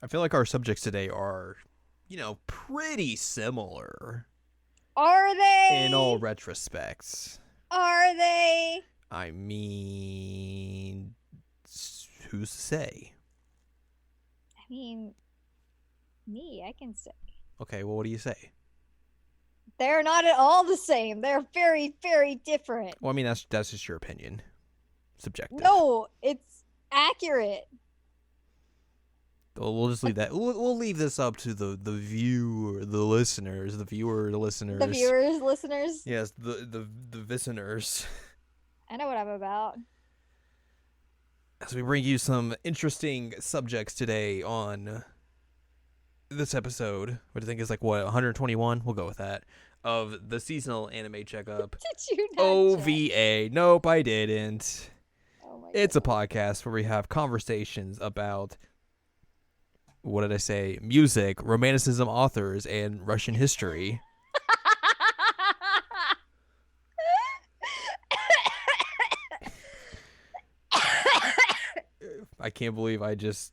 I feel like our subjects today are, pretty similar Are in all they? retrospects. Are they? I mean, who's to say? I mean, me, I can say. Okay, well, what do you say? They're not at all the same. They're very, very different. Well, I mean, that's just your opinion. Subjective. No, it's accurate. We'll just leave that. We'll leave this up to the viewer, the listeners, the The viewers, listeners, Yes, the listeners. I know what I'm about. As we bring you some interesting subjects today on this episode, what do you think is 121? We'll go with that. Of the seasonal anime checkup. Did you not OVA. check? Nope, I didn't. Oh my It's a God. podcast where we have conversations about, what did I say? Music, romanticism authors, and Russian history. I can't believe I just...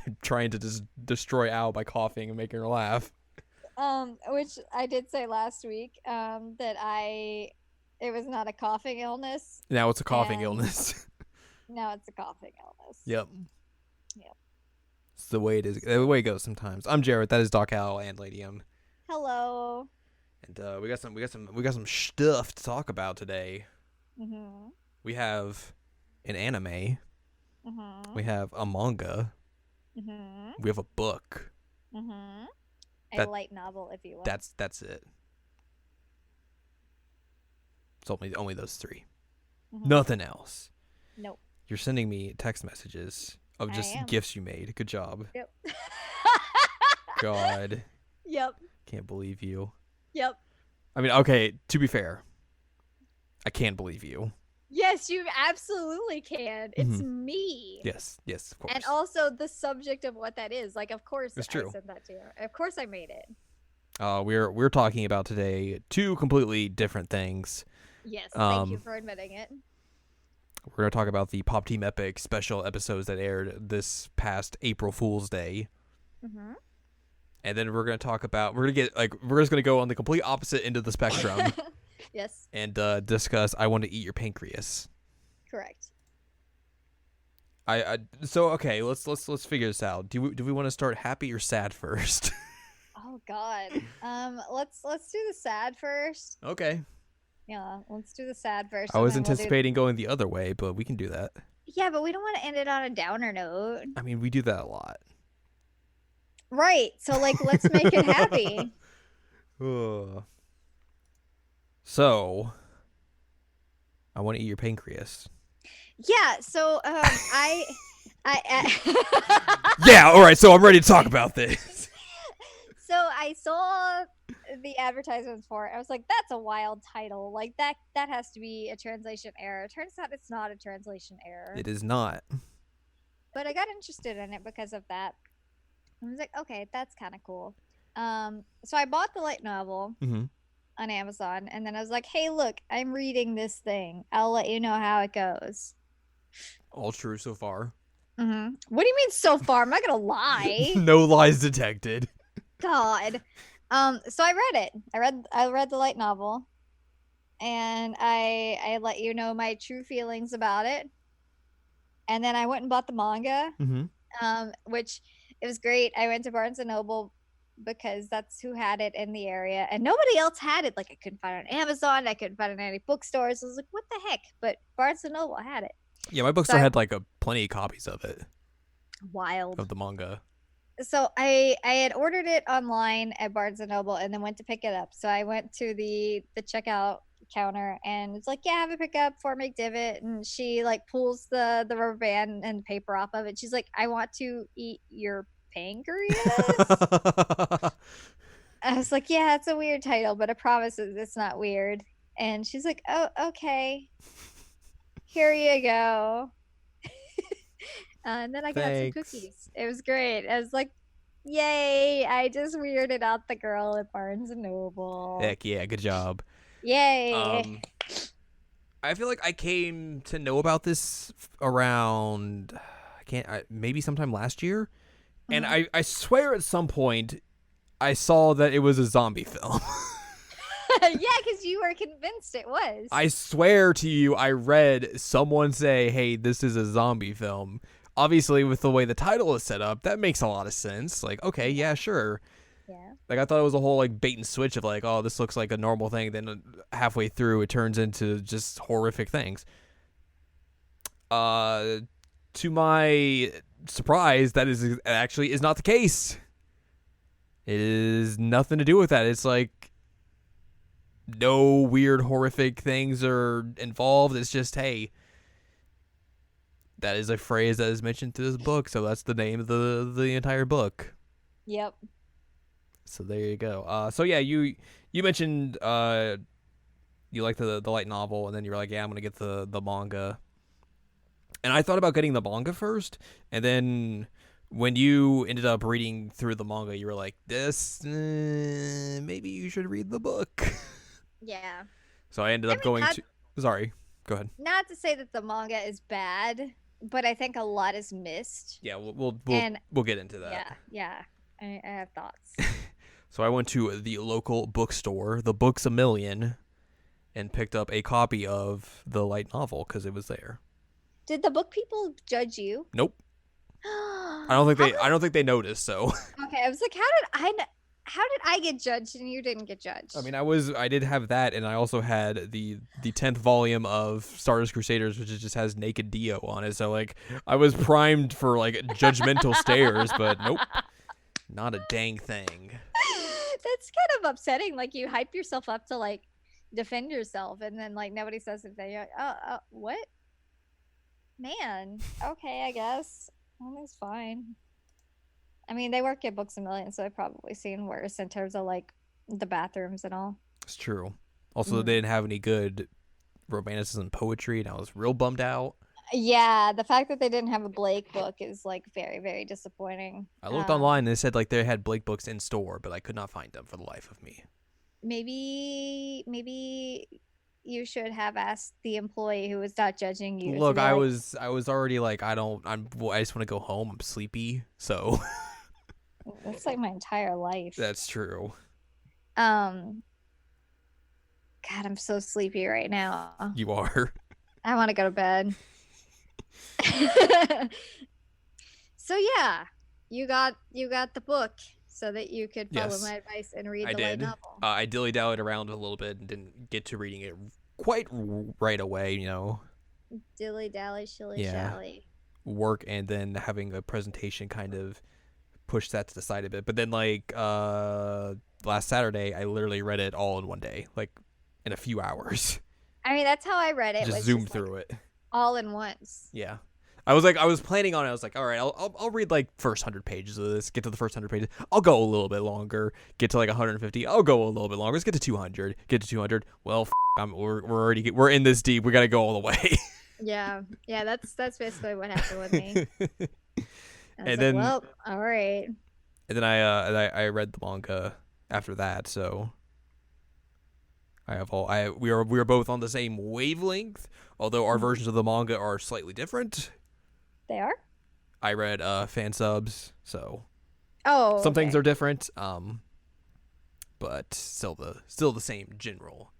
I'm trying to just destroy Al by coughing and making her laugh. Which I did say last week, it was not a coughing illness. Now it's a coughing illness. Now it's a coughing illness. Yep. Yep. It's the way it is. The way it goes sometimes. I'm Jared. That is Doc Al and Ladyem. Hello. And we got some stuff to talk about today. Mhm. We have an anime. Mhm. We have a manga. Mhm. We have a book. Mhm. A That- light novel, if you will. That's it. It's only those three. Mhm. Nothing else. Nope. You're sending me text messages of I just am. gifts you made. Good job. Yep. God. Yep. Can't believe you. Yep. I mean, okay, to be fair, I can't believe you. Yes, you absolutely can. It's me. Yes, of course. And also the subject of what that is. Of course It's true. I said that to you. Of course I made it. We're talking about today two completely different things. Yes, thank you for admitting it. We're going to talk about the Pop Team Epic special episodes that aired this past April Fool's Day. Mm-hmm. And then we're going to talk about, we're just going to go on the complete opposite end of the spectrum. Yes. And discuss I Want to Eat Your Pancreas. Correct. So okay, let's figure this out. Do we want to start happy or sad first? Oh God. Let's do the sad first. Okay. Yeah, let's do the sad first. I was and then anticipating going the other way, but we can do that. Yeah, but we don't want to end it on a downer note. I mean, we do that a lot. Right. So let's make it happy. So, I Want to Eat Your Pancreas. Yeah. So I. Yeah. All right. So I'm ready to talk about this. So I saw the advertisements for it. I was like, that's a wild title. That has to be a translation error. It turns out it's not a translation error. It is not. But I got interested in it because of that. I was like, okay, that's kind of cool. So I bought the light novel on Amazon, and then I was like, hey, look, I'm reading this thing. I'll let you know how it goes. All true so far. What do you mean so far? I'm not gonna lie. No lies detected. God. So I read it. I read the light novel, and I let you know my true feelings about it. And then I went and bought the manga, which it was great. I went to Barnes and Noble because that's who had it in the area, and nobody else had it. I couldn't find it on Amazon. I couldn't find it in any bookstores. I was like, what the heck? But Barnes and Noble had it. Yeah, my bookstore had plenty of copies of it. Wild. Of the manga. So I had ordered it online at Barnes and Noble and then went to pick it up. So I went to the checkout counter and it's like, yeah, have a pickup for McDivitt. And she pulls the rubber band and paper off of it. She's like, I want to eat your pancreas. I was like, yeah, it's a weird title, but I promise it's not weird. And she's like, oh, okay. Here you go. And then I got some cookies. It was great. I was like, yay. I just weirded out the girl at Barnes & Noble. Heck yeah, good job. Yay. I feel like I came to know about this around, I maybe sometime last year, and Mhm. I swear at some point I saw that it was a zombie film. Yeah, because you were convinced it was. I swear to you, I read someone say, "Hey, this is a zombie film." Obviously, with the way the title is set up, that makes a lot of sense. Like, okay, Yeah. yeah, sure. Yeah. Like, I thought it was a whole like bait and switch of like, oh, this looks like a normal thing. Then halfway through, it turns into just horrific things. Uh, to my surprise, that is actually is not the case. It is nothing to do with that. It's like no weird horrific things are involved. It's just, hey, that is a phrase that is mentioned through this book, so that's the name of the entire book. Yep. So there you go. So yeah, you mentioned you like the light novel, and then you were like, yeah, I'm gonna get the manga. And I thought about getting the manga first, and then when you ended up reading through the manga, you were like, this maybe you should read the book. Yeah. So I ended I up mean, going to. Sorry, go ahead. not to say that the manga is bad, but I think a lot is missed. Yeah, we'll And we'll get into that. yeah. I have thoughts. So I went to the local bookstore, the Books a Million, and picked up a copy of the light novel because it was there. Did the book people judge you? Nope, How I don't think they noticed. So Okay, I was like, how did I get judged and you didn't get judged? I mean, I did have that, and I also had the 10th volume of Stardust Crusaders, which just has naked Dio on it. So like, I was primed for like judgmental stares, but nope, not a dang thing. That's kind of upsetting. Like you hype yourself up to like defend yourself, and then like nobody says anything. You're like, what? Man, okay, I guess. Well, that's fine. I mean, they work at Books a Million, so I've probably seen worse in terms of like the bathrooms and all. It's true. Also, Mhm. they didn't have any good romanticism poetry, and I was real bummed out. Yeah, the fact that they didn't have a Blake book is like very, very disappointing. I looked online and they said like they had Blake books in store, but I could not find them for the life of me. Maybe you should have asked the employee who was not judging you to Look, be like, I was already like I just want to go home. I'm sleepy, so that's like my entire life. that's true. Um, God, I'm so sleepy right now. You are. I want to go to bed. So yeah, you got the book so that you could follow Yes, my advice and read I the light did. novel. I dilly dallied around a little bit and didn't get to reading it quite right away. You know, Dilly dally, shilly yeah, shally. work and then having a presentation kind of pushed that to the side a bit. But then like last Saturday, I literally read it all in one day, like in a few hours. I mean, that's how I read it. Just Was zoomed just like through it. all in once. Yeah. I was planning on it. I was like, all right, I'll read like first 100 pages of this. Get to the first 100 pages. I'll go a little bit longer. Get to like 150. I'll go a little bit longer. Let's get to 200. Get to 200. Well, we're in this deep. We got to go all the way. Yeah, that's basically what happened with me. I was And like, then well, all right. and then I read the manga after that. So we are both on the same wavelength, although our versions of the manga are slightly different. They are. I read fan subs, so Oh, some things okay. are different. But still the same general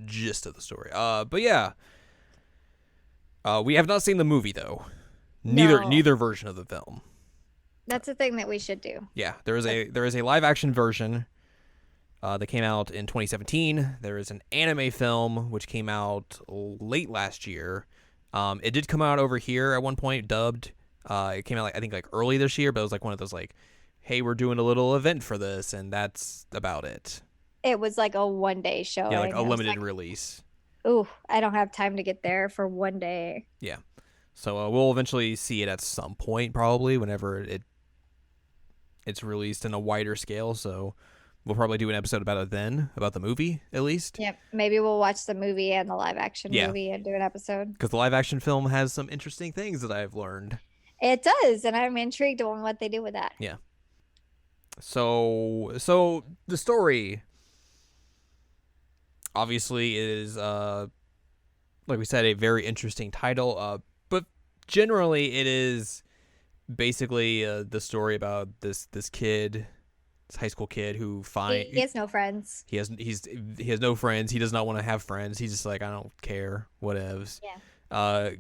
gist of the story. But yeah. We have not seen the movie though. No. Neither version of the film. That's a thing that we should do. Yeah, there is a live action version that came out in 2017. There is an anime film which came out late last year. It did come out over here at one point, dubbed. It came out I think early this year, but it was like one of those like, hey, we're doing a little event for this, and that's about it. It was like a one-day showing. Yeah, like a I was limited like, release. ooh, I don't have time to get there for one day. Yeah, so we'll eventually see it at some point, probably whenever it's released in a wider scale. So we'll probably do an episode about it then, about the movie at least. Yep. Maybe we'll watch the movie and the live action Yeah. movie and do an episode. Because the live action film has some interesting things that I've learned. It does, and I'm intrigued on what they do with that. Yeah. So the story obviously is like we said, a very interesting title. But generally it is basically the story about this kid, this high school kid who He has no friends. he has no friends. He does not want to have friends. He's just like, I don't care, whatevs. Yeah. Uh,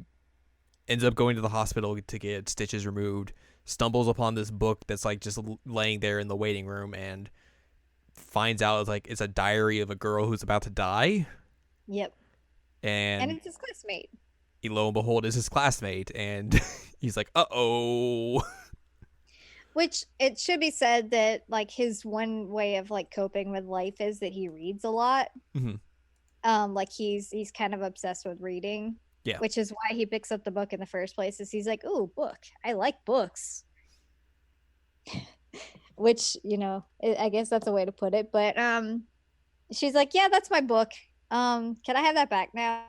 ends up going to the hospital to get stitches removed. Stumbles upon this book that's like just laying there in the waiting room, and finds out it's a diary of a girl who's about to die. Yep. And And it's his classmate. lo and behold, is his classmate, and he's like, "Uh oh." Which it should be said that like his one way of like coping with life is that he reads a lot. Mm-hmm. Like he's kind of obsessed with reading. Yeah. Which is why he picks up the book in the first place. Is he's like, "Ooh, book. I like books." Which, I guess that's a way to put it. But she's like, "Yeah, that's my book. Can I have that back now?"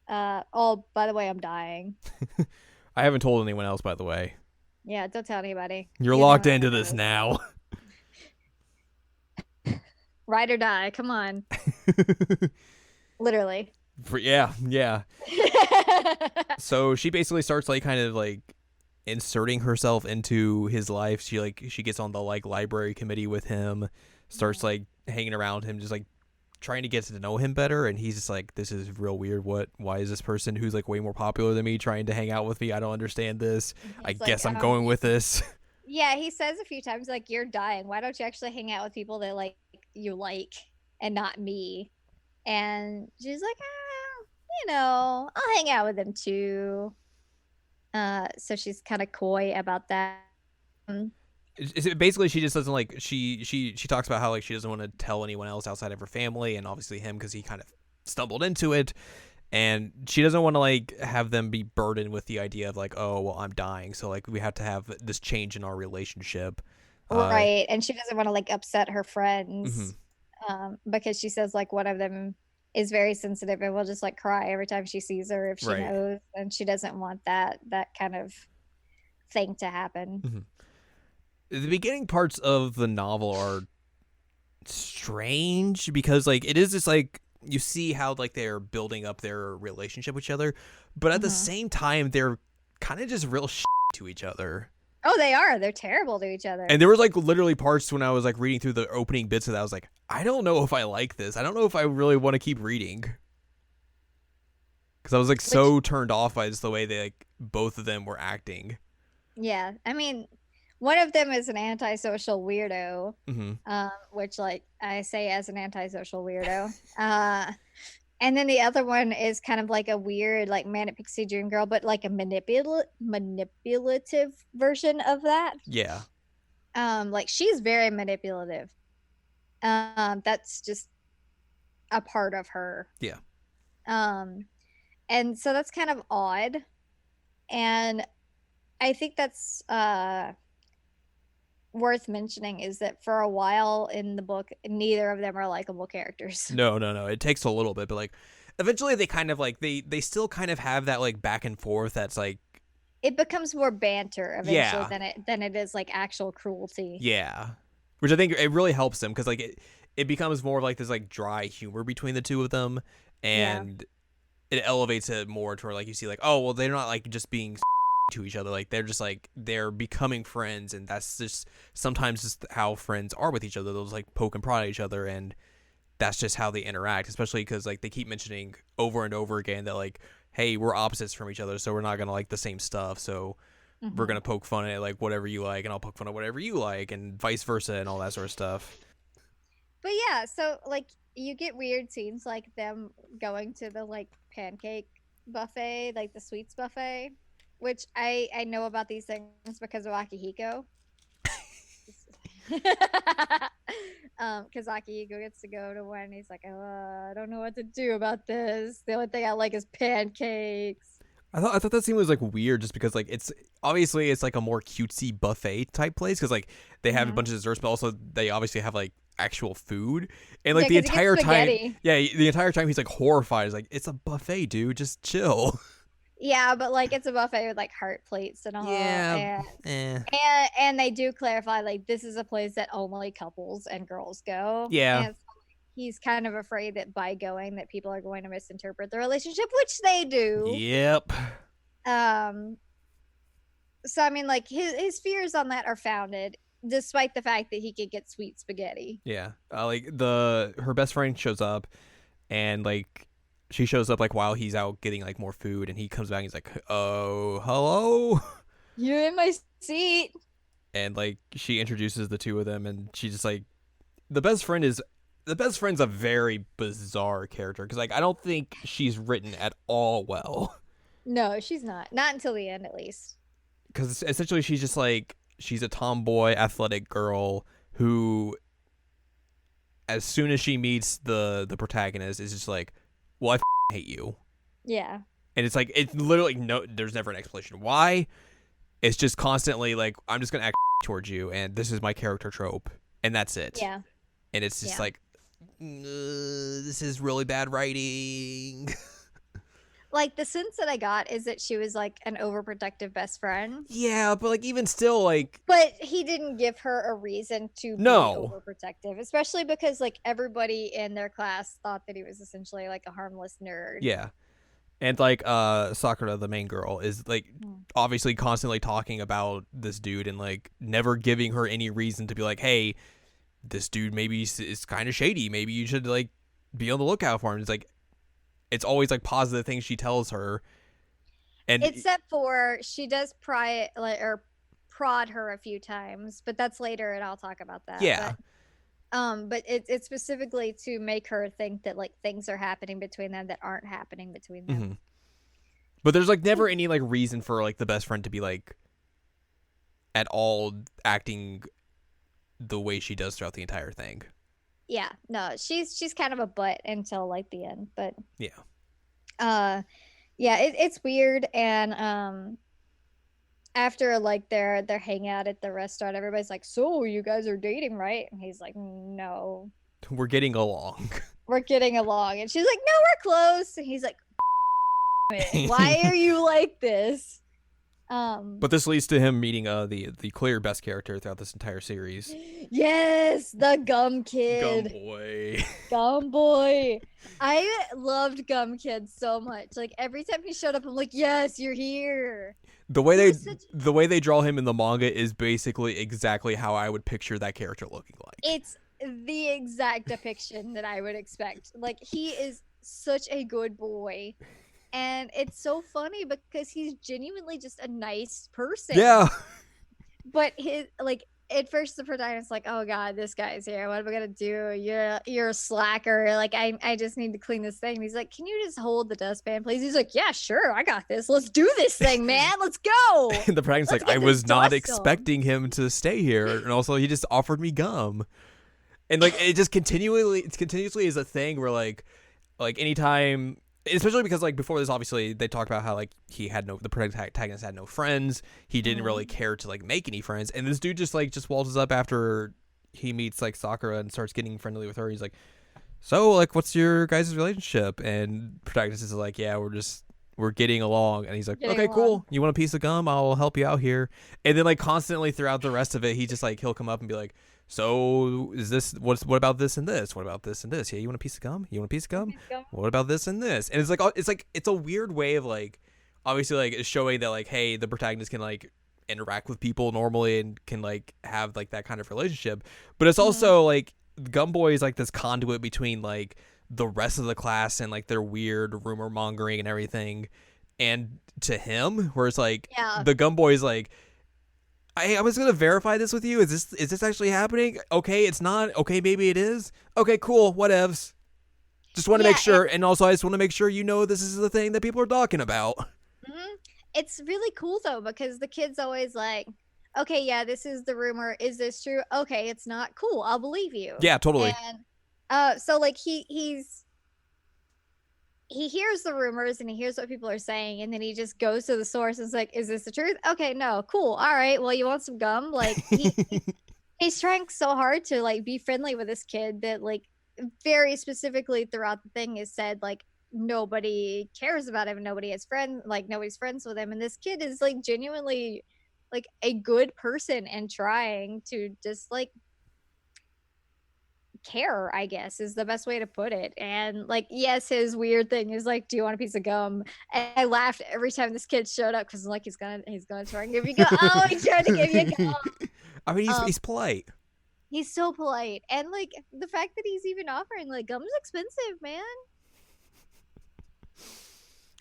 Oh, by the way, I'm dying. I haven't told anyone else, by the way. Yeah, don't tell anybody. You're Even locked Ryder into this knows. now. Ride or die. Come on. Literally. Yeah, yeah. So she basically starts like kind of like inserting herself into his life. She gets on the like library committee with him, starts like hanging around him, just like trying to get to know him better. And he's just like, this is real weird. Why is this person who's like way more popular than me trying to hang out with me? I don't understand this. I He's guess like, I'm going with this. yeah, he says a few times like, "You're dying. Why don't you actually hang out with people that like you like and not me?" And she's like, "I'll hang out with him too." So she's kind of coy about that. Basically, she just doesn't like she talks about how like she doesn't want to tell anyone else outside of her family, and obviously him because he kind of stumbled into it. And she doesn't want to like have them be burdened with the idea of like, oh well, I'm dying, so like we have to have this change in our relationship. Right. And she doesn't want to like upset her Mm-hmm. friends, because she says like one of them is very sensitive and will just like cry every time she sees her if she Right. knows, and she doesn't want that kind of thing to happen. Mm-hmm. The beginning parts of the novel are strange because like it is just like you see how like they're building up their relationship with each other, but at the same time they're kind of just real to each other. Oh, they are. They're terrible to each other. And there was like literally parts when I was like reading through the opening bits of that, I was like, I don't know if I like this. I don't know if I really want to keep reading. Because I was like so turned off by just the way they like both of them were acting. Yeah, I mean, one of them is an antisocial weirdo, Mm-hmm. which like I say as an antisocial weirdo. And then the other one is kind of like a weird like manic pixie dream girl, but like a manipulative version of that. Yeah. Like she's very manipulative. That's just a part of her. Yeah. And so that's kind of odd. And I think that's worth mentioning is that for a while in the book, neither of them are likable characters. No. It takes a little bit, but like eventually they kind of like they still kind of have that like back and forth that's like It becomes more banter eventually yeah. than it is like actual cruelty. Yeah. Which I think it really helps them because like it becomes more of like this like dry humor between the two of them, and it elevates it more to where like you see like, oh well, they're not like just being to each other, like they're just like they're becoming friends, and that's just sometimes just how friends are with each other. They'll just like poke and prod at each other, and that's just how they interact, especially because like they keep mentioning over and over again that like, hey, we're opposites from each other, so we're not gonna like the same stuff, so we're gonna poke fun at like whatever you like, and I'll poke fun at whatever you like, and vice versa, and all that sort of stuff. But yeah, so like you get weird scenes like them going to the like pancake buffet, like the sweets buffet, which I know about these things because of Akihiko. Because Akihiko gets to go to one, and he's like, I don't know what to do about this. The only thing I like is pancakes. I thought that scene was like weird just because like it's obviously it's like a more cutesy buffet type place because like they have a bunch of desserts, but also they obviously have like actual food, and like the entire time, the entire time he's like horrified. He's like, it's a buffet, dude, just chill. Yeah, but like it's a buffet with like heart plates and all. Yeah, and they do clarify like this is a place that only couples and girls go. Yeah. And so, like, he's kind of afraid that by going that people are going to misinterpret the relationship, which they do. Yep. So I mean, like his fears on that are founded, despite the fact that he could get sweet spaghetti. Yeah. Like her best friend shows up, and like she shows up like while he's out getting like more food, and he comes back and he's like, "Oh, hello." You're in my seat. And like she introduces the two of them, and she just like the best friend's a very bizarre character because like I don't think she's written at all well. No, she's not. Not until the end, at least. Because essentially she's just like she's a tomboy athletic girl who, as soon as she meets the protagonist, is just like, well, I hate you. Yeah. And it's like it's literally no, there's never an explanation why. It's just constantly like I'm just gonna act towards you, and this is my character trope, and that's it. Yeah. And it's just Yeah. like, this is really bad writing. Like the sense that I got is that she was like an overprotective best friend. Yeah, but like even still, like But he didn't give her a reason to No. be overprotective, especially because like everybody in their class thought that he was essentially like a harmless nerd. yeah. And like Sakura, the main girl, is like obviously constantly talking about this dude and like never giving her any reason to be like, hey, this dude maybe is kind of shady. Maybe you should like be on the lookout for him. It's like it's always like positive things she tells her. And Except for she does pry like or prod her a few times, but that's later and I'll talk about that. yeah. But it's specifically to make her think that like things are happening between them that aren't happening between them. Mm-hmm. But there's like never any like reason for like the best friend to be like at all acting the way she does throughout the entire thing. Yeah, no, she's kind of a butt until like the end, but Yeah. Yeah, it's weird. And after like their hangout at the restaurant, everybody's like, so you guys are dating, right? And he's like, no, We're getting along. we're getting along. And she's like, no, we're close. And he's like, why are you like this? But this leads to him meeting the clear best character throughout this entire series. Yes, the Gum Kid. Gum boy. Gum Boy. I loved Gum Kid so much. Like every time he showed up, I'm like, yes, you're here. The way they draw him in the manga is basically exactly how I would picture that character looking like. It's the exact depiction that I would expect. Like he is such a good boy. And it's so funny because he's genuinely just a nice person. Yeah. But his like at first the protagonist's like, oh god, this guy's here. What am I gonna do? You're a slacker. Like I just need to clean this thing. And he's like, can you just hold the dustpan, please? He's like, yeah, sure, I got this. Let's do this thing, man. Let's go. And the protagonist's like, I was not expecting him to stay here, and also he just offered me gum. And like it just continuously is a thing where like anytime, especially because like before this, obviously they talked about how like the protagonist had no friends. He didn't really care to like make any friends, and this dude just waltzes up after he meets like Sakura and starts getting friendly with her. He's like, so like, what's your guys' relationship? And protagonist is like, yeah, we're getting along. And he's like, okay, cool. You want a piece of gum? I'll help you out here. And then like constantly throughout the rest of it, he just like he'll come up and be like, so is this what about this and this? What about this and this? Yeah, you want a piece of gum? You want a piece of gum? What about this and this? And it's a weird way of like obviously like showing that like, hey, the protagonist can like interact with people normally and can like have like that kind of relationship. But it's also like Gumboy is like this conduit between like the rest of the class and like their weird rumor mongering and everything, and to him, where it's like the Gumboy is like, I was gonna verify this with you. Is this actually happening? Okay, it's not. Okay, maybe it is. Okay, cool. Whatevs. Just want to make sure, and also I just want to make sure you know this is the thing that people are talking about. It's really cool though because the kid's always like, okay, yeah, this is the rumor. Is this true? Okay, it's not. Cool, I'll believe you. Yeah, totally. And so like he hears the rumors and he hears what people are saying, and then he just goes to the source and is like, is this the truth? Okay, no, cool. All right, well, you want some gum? Like he's trying so hard to like be friendly with this kid that like very specifically throughout the thing is said like nobody cares about him, nobody has friends, like nobody's friends with him, and this kid is like genuinely like a good person and trying to just like care, I guess, is the best way to put it. And like, yes, his weird thing is like, do you want a piece of gum? And I laughed every time this kid showed up because like he's gonna try and give you gum. Oh, he tried to give you gum. I mean, Um, he's polite. he's so polite, and like the fact that he's even offering like gum's expensive, man.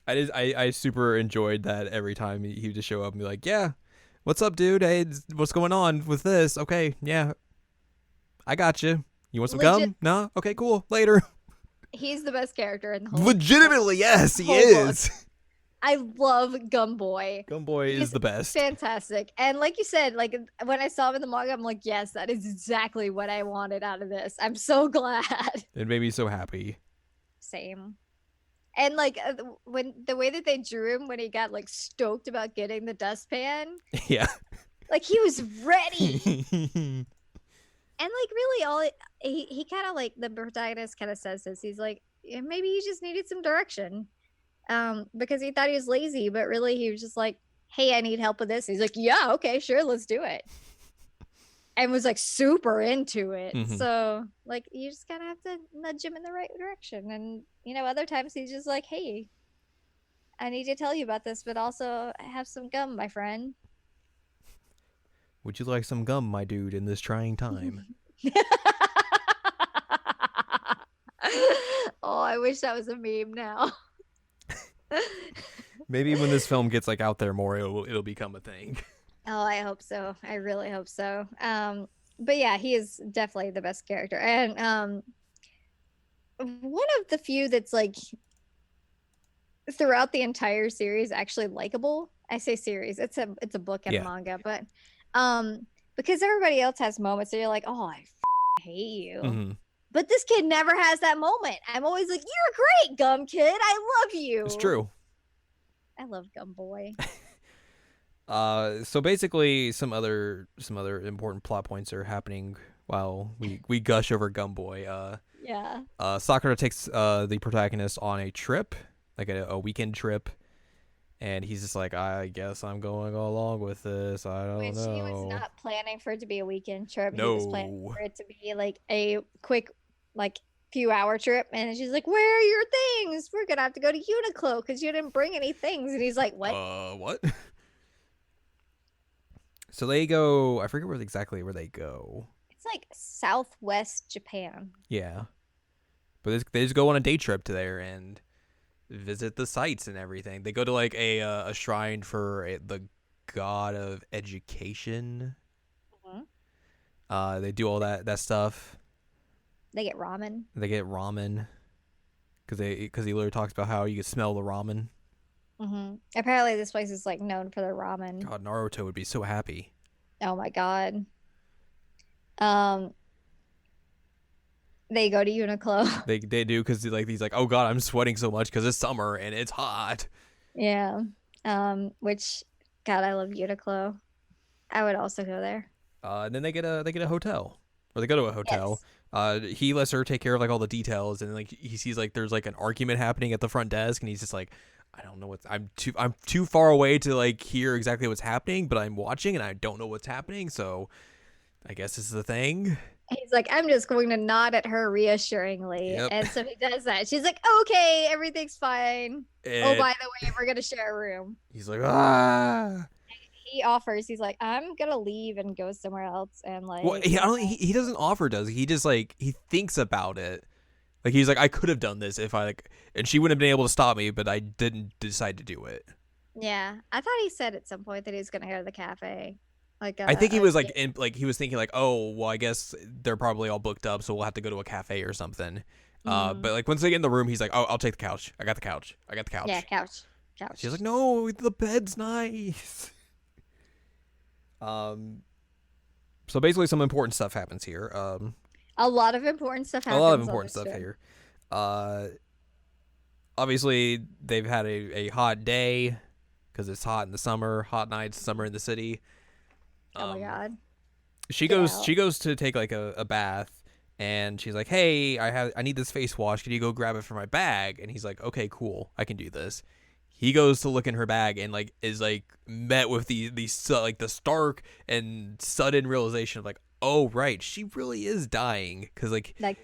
I super enjoyed that every time he would just show up and be like, yeah, what's up, dude? Hey, what's going on with this? Okay, yeah, I got you. You want some Legit, gum? No? Okay, cool. Later. he's the best character in the Legitimately, yes, he whole book. is. I love Gum Boy. Gumboy is He's the best. fantastic. And like you said, like when I saw him in the manga, I'm like, yes, that is exactly what I wanted out of this. I'm so glad. It made me so happy. Same. And like when the way that they drew him when he got like stoked about getting the dustpan, Yeah. like he was ready. And like really he kind of like the protagonist kind of says this. He's like, yeah, maybe he just needed some direction. Because he thought he was lazy, but really he was just like, hey, I need help with this. He's like, yeah, okay, sure, let's do it. And was like super into it. Mhm. So like you just kind of have to nudge him in the right direction. And you know, other times he's just like, hey, I need to tell you about this, but also have some gum, my friend. Would you like some gum, my dude, in this trying time? Oh, I wish that was a meme now. Maybe when this film gets like out there more, it'll become a thing. Oh, I hope so. I really hope so. But yeah, he is definitely the best character. And one of the few that's like throughout the entire series actually likable. I say series. It's a book and Yeah. a manga, but because everybody else has moments that you're like, "Oh, I hate you." Mm-hmm. But this kid never has that moment. I'm always like, "You're great, Gum Kid. I love you." It's true. I love Gum Boy. So basically, some other important plot points are happening while we gush over Gumboy. Yeah. Sakura takes the protagonist on a trip, like a weekend trip, and he's just like, I guess I'm going along with this. I don't Which know. he was not planning for it to be a weekend trip. He No. was planning for it to be like a quick, like few hour trip. And she's like, "Where are your things? We're gonna have to go to Uniqlo because you didn't bring any things." And he's like, "What?" What? So they go. I forget exactly where they go. It's like Southwest Japan. Yeah, but they just go on a day trip to there and visit the sites and everything. They go to like a shrine for the god of education. Mm-hmm. They do all that stuff. They get ramen. They get ramen because he literally talks about how you can smell the ramen. Mm-hmm. Apparently, this place is like known for their ramen. God, Naruto would be so happy. Oh my god. They go to Uniqlo. They do because like he's like, oh god, I'm sweating so much because it's summer and it's hot. Yeah. Which, God, I love Uniqlo. I would also go there. And then they get a hotel, or they go to a hotel. Yes. He lets her take care of like all the details, and like he sees like there's like an argument happening at the front desk, and he's just like, I don't know I'm too far away to like hear exactly what's happening, but I'm watching and I don't know what's happening, so I guess this is the thing. He's like, I'm just going to nod at her reassuringly. Yep. And so he does that. She's like, okay, everything's fine. Oh, by the way, we're going to share a room. He's like, ah. He offers, he's like, I'm going to leave and go somewhere else. And like, Well, he doesn't offer, does he? He just like, he thinks about it. Like, he's like, I could have done this if I like, and she wouldn't have been able to stop me, but I didn't decide to do it. yeah. I thought he said at some point that he was going to go to the cafe. Like, I think he was like, he was thinking like, oh, well, I guess they're probably all booked up, so we'll have to go to a cafe or something. But like once they get in the room, he's like, oh, I'll take the couch. I got the couch. Yeah, couch. She's like, no, the bed's nice. So basically, some important stuff happens here. A lot of important stuff happens. A lot of important stuff here. Obviously, they've had a hot day because it's hot in the summer, hot nights, summer in the city. Oh my god. She goes to take like a bath, and she's like, hey, I need this face wash. Can you go grab it from my bag? And he's like, okay, cool, I can do this. He goes to look in her bag and like is like met with the like the stark and sudden realization of like, oh right, she really is dying because like Like,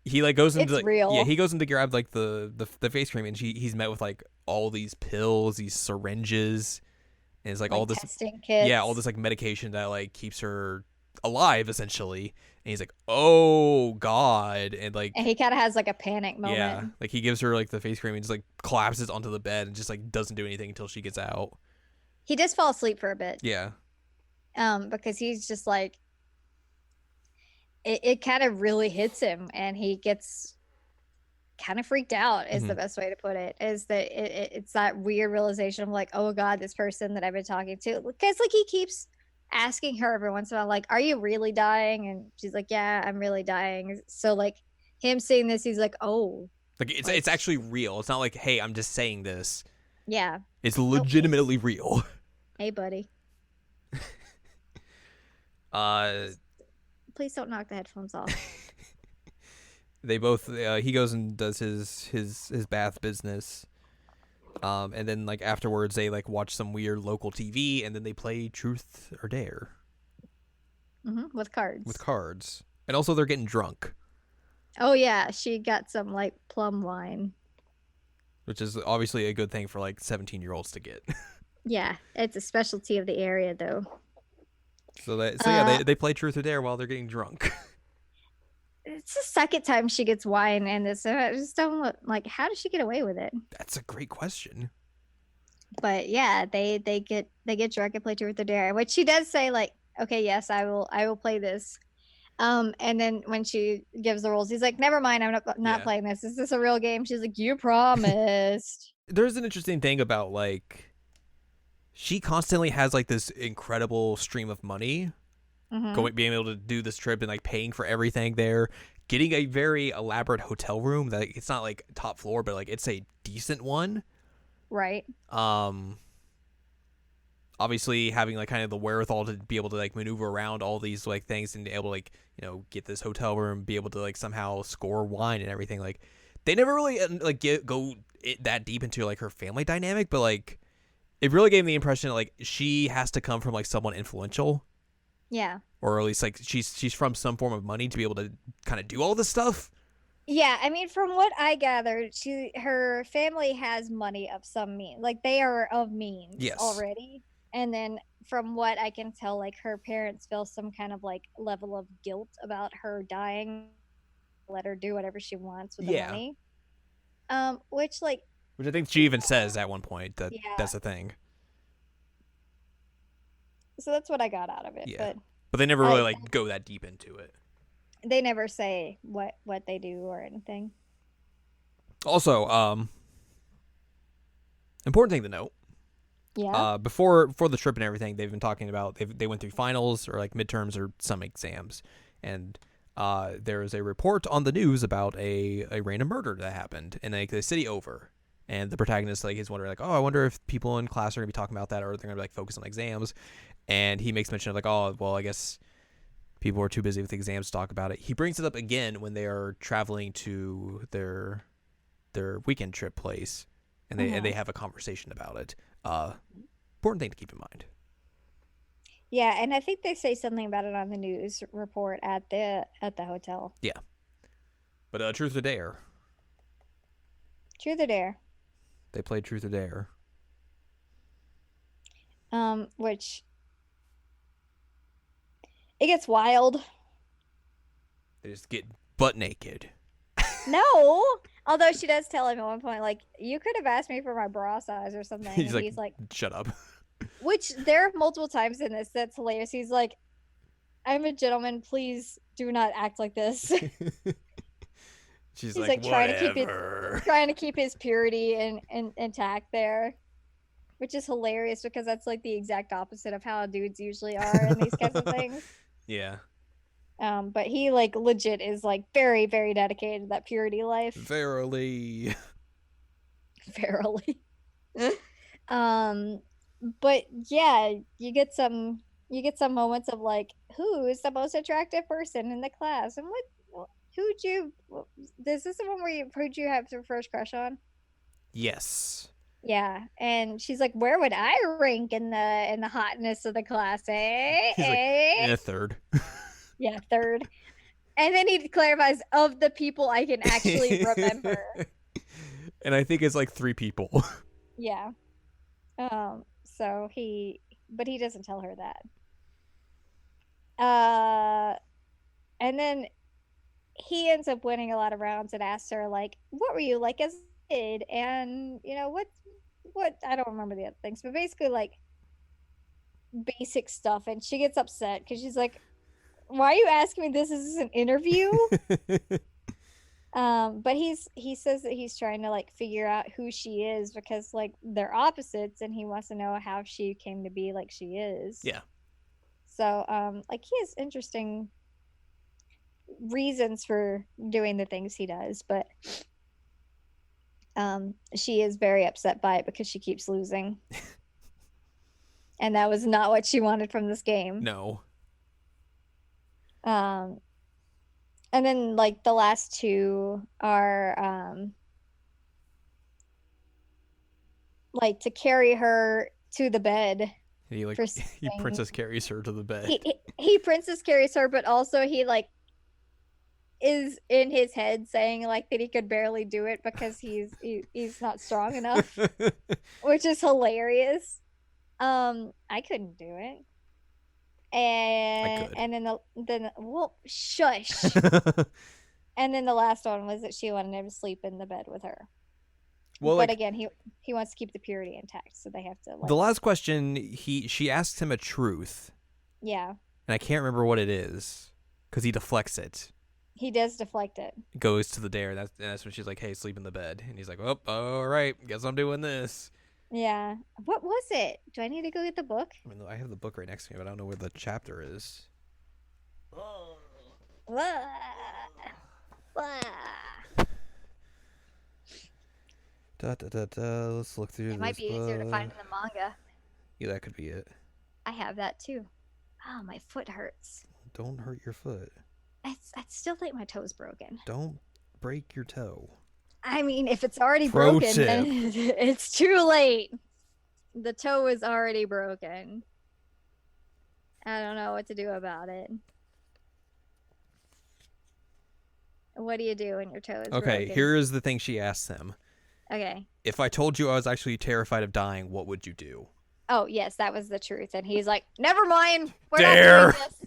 he like goes into it's like, yeah, real. he goes in to grab like the face cream, and he's met with like all these pills, these syringes, and it's like Like all this, testing yeah, all kits. this like medication that like keeps her alive essentially. And he's like, oh god, and And like, he kind of has like a panic yeah, moment. like he gives her like the face cream and just like collapses onto the bed and just like doesn't do anything until she gets out. He does fall asleep for a bit. Yeah. Because he's just like, it kind of really hits him and he gets kind of freaked out is the Hmm. best way to put it, is that it's that weird realization of like, oh god, this person that I've been talking to, because like he keeps asking her every once in a while like, are you really dying? And she's like, yeah, I'm really dying. So like him seeing this, he's like, oh, Like like, it's actually real. It's not like, hey, I'm just saying this. yeah. It's Oh, hey, legitimately real. hey buddy, Uh, please don't knock the headphones off. they both he goes and does his bath business. And then like afterwards they like watch some weird local TV, and then they play Truth or Dare With with cards. cards. And also they're getting drunk, Oh yeah, she got some like plum wine. which is obviously a good thing for like 17-year-olds to get. Yeah, it's a specialty of the area though. So yeah, Uh, they play Truth or Dare while they're getting drunk. it's the second time she gets wine in this. And I just don't like, how does she get away with it? That's a great question. But yeah, they get drunk and play Truth or Dare, which she does say like, okay, yes, I will play this. And then when she gives the rules, he's like, never mind, I'm not Yeah. playing this. Is this a real game? She's like, you promised. There's an interesting thing about like she constantly has like this incredible stream of money Mm-hmm. going, being able to do this trip and like paying for everything there, getting a very elaborate hotel room that it's not like top floor, but like it's a decent one. Right. Um, Obviously having like kind of the wherewithal to be able to like maneuver around all these like things and be able to like get this hotel room, be able to like somehow score wine and everything. Like they never really like go that deep into like her family dynamic, but like it really gave me the impression that like she has to come from like someone influential, Yeah. or at least like she's from some form of money to be able to kind of do all this stuff. Yeah, I mean, from what I gathered, her family has money of some means. Like they are of means Yes. already. And then from what I can tell, like her parents feel some kind of like level of guilt about her dying, let her do whatever she wants with the Yeah. money. Which like, Which I think she even says at one point that yeah. that's the thing. So that's what I got out of it. Yeah. But But they never really I like go that deep into it. they never say what they do or anything. Also, important thing to note. Yeah. Before the trip and everything, they've been talking about they went through finals or like midterms or some exams, and there is a report on the news about a random murder that happened in like the city over, and the protagonist like is wondering like, oh, I wonder if people in class are gonna be talking about that, or they're gonna be like focused on exams, and he makes mention of like, oh, well, I guess people are too busy with exams to talk about it. He brings it up again when they are traveling to their weekend trip place, and they Mhm. have a conversation about it. Important thing to keep in mind. Yeah, and I think they say something about it on the news report at the hotel. Yeah, but Truth or Dare, Truth or Dare. they played Truth or Dare. Which it gets wild. They just get butt naked. No, although she does tell him at one point, like, you could have asked me for my bra size or something, He's and like, he's like, shut up. which there are multiple times in this that's hilarious. He's like, I'm a gentleman, please do not act like this. She's He's like, like whatever. trying to keep his purity and intact there, which is hilarious because that's like the exact opposite of how dudes usually are in these kinds of things. Yeah, But he like legit is like very, very dedicated to that purity life. verily. Verily. um, but yeah, you get some moments of like, who is the most attractive person in the class, and who'd you? Is this the one who'd you have your first crush on? Yes. Yeah, and she's like, where would I rank in the hotness of the class? Eh, He's like, eh. in a third. Yeah, third. And then he clarifies, of the people I can actually remember. And I think it's like 3 people. Yeah. So but he doesn't tell her that. And then he ends up winning a lot of rounds and asks her, like, what were you like as a kid? And, what, I don't remember the other things, but basically, like, basic stuff. And she gets upset because she's like, why are you asking me this? Is this an interview? But he says that he's trying to, like, figure out who she is because, like, they're opposites and he wants to know how she came to be like she is. Yeah. So, like, he has interesting reasons for doing the things he does, but she is very upset by it because she keeps losing. And that was not what she wanted from this game. No. And then, like, the last 2 are like to carry her to the bed. He princess carries her to the bed. He princess carries her, but also he, like, is in his head saying, like, that he could barely do it because he's not strong enough, which is hilarious. I couldn't do it. And then well, shush. And then the last one was that she wanted him to sleep in the bed with her. Well, but again, he wants to keep the purity intact, so they have to. Like, the last question, she asks him a truth. Yeah. And I can't remember what it is because he deflects it. He does deflect it. Goes to the dare. That's when she's like, "Hey, sleep in the bed," and he's like, "Oh, all right, guess I'm doing this." Yeah. What was it? Do I need to go get the book? I mean, I have the book right next to me, but I don't know where the chapter is. Oh. Let's look through. It might be easier to find in the manga. Yeah, that could be it. I have that too. Oh, my foot hurts. Don't hurt your foot. I still think my toe's broken. Don't break your toe. I mean, if it's already broken, then it's too late. The toe is already broken. I don't know what to do about it. What do you do when your toe is broken? Okay, here is the thing she asks him. Okay. If I told you I was actually terrified of dying, what would you do? Oh, yes, that was the truth. And he's like, never mind. We're dare. not doing this.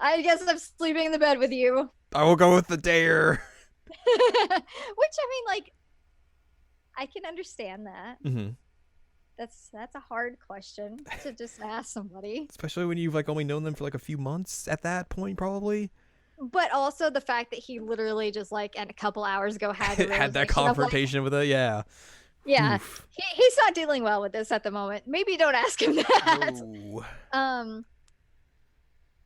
I guess I'm sleeping in the bed with you. I will go with the dare. Which, I mean, like, I can understand that. Mm-hmm. That's a hard question to just ask somebody. Especially when you've, like, only known them for, like, a few months at that point, probably. But also the fact that he literally just, like, a couple hours ago had that confrontation with her, yeah. Yeah. He's not dealing well with this at the moment. Maybe don't ask him that. No.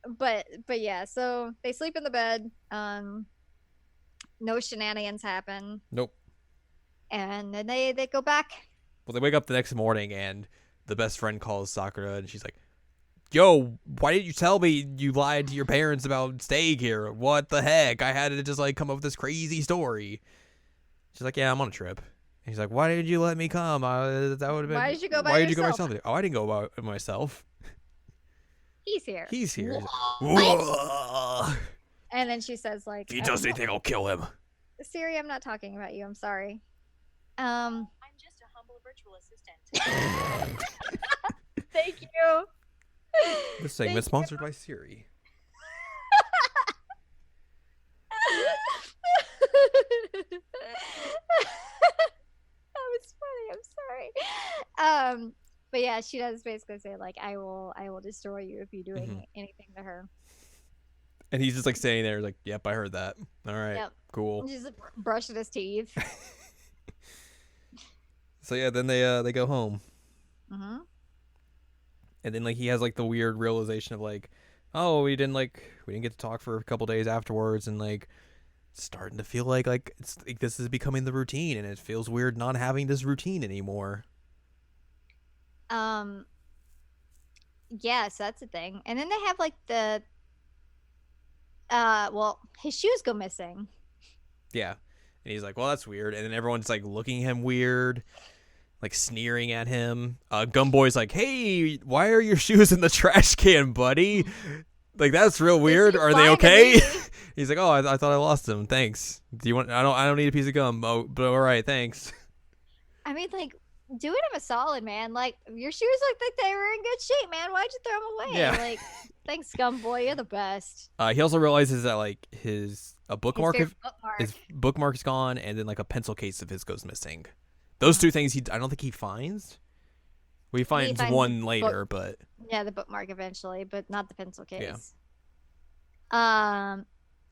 But yeah, so they sleep in the bed. No shenanigans happen. Nope. And then they go back. Well, they wake up the next morning and the best friend calls Sakura and she's like, "Yo, why didn't you tell me you lied to your parents about staying here? What the heck? I had to just, like, come up with this crazy story." She's like, "Yeah, I'm on a trip." And he's like, "Why did you let me come? That would have been. Why did you go by yourself? Why did you go by yourself?" "Oh, I didn't go by myself. He's here." He's here. And then she says, like, "If he does anything, I'll kill him." Siri, I'm not talking about you. I'm sorry. I'm just a humble virtual assistant. Thank you. This segment sponsored by Siri. That was funny. I'm sorry. But yeah, she does basically say, like, I will destroy you if you do anything to her. And he's just, like, standing there, like, "Yep, I heard that. All right, yep. Cool." And just brushing his teeth. So yeah, then they go home. Mm-hmm. And then, like, he has, like, the weird realization of, like, oh, we didn't get to talk for a couple days afterwards, and, like, it's starting to feel like it's like this is becoming the routine, and it feels weird not having this routine anymore. Yeah, so that's the thing. And then they have, like, the his shoes go missing. Yeah. And he's like, "Well, that's weird." And then everyone's, like, looking at him weird, like, sneering at him. Gumboy's like, "Hey, why are your shoes in the trash can, buddy? Like, that's real weird. He's Are they lying to okay? me. He's like, oh, I thought I lost him. Thanks. Do you want? I don't need a piece of gum. Oh, but all right, thanks. I mean, like, doing him a solid, man. Like, your shoes look like they were in good shape, man. Why'd you throw them away? Yeah. Like, thanks, scum boy. You're the best. He also realizes that like his bookmark His favorite bookmark. his bookmark's gone, and then like a pencil case of his goes missing. Those two things I don't think he finds. Well, he finds one later, but Yeah, the bookmark eventually, but not the pencil Yeah. case.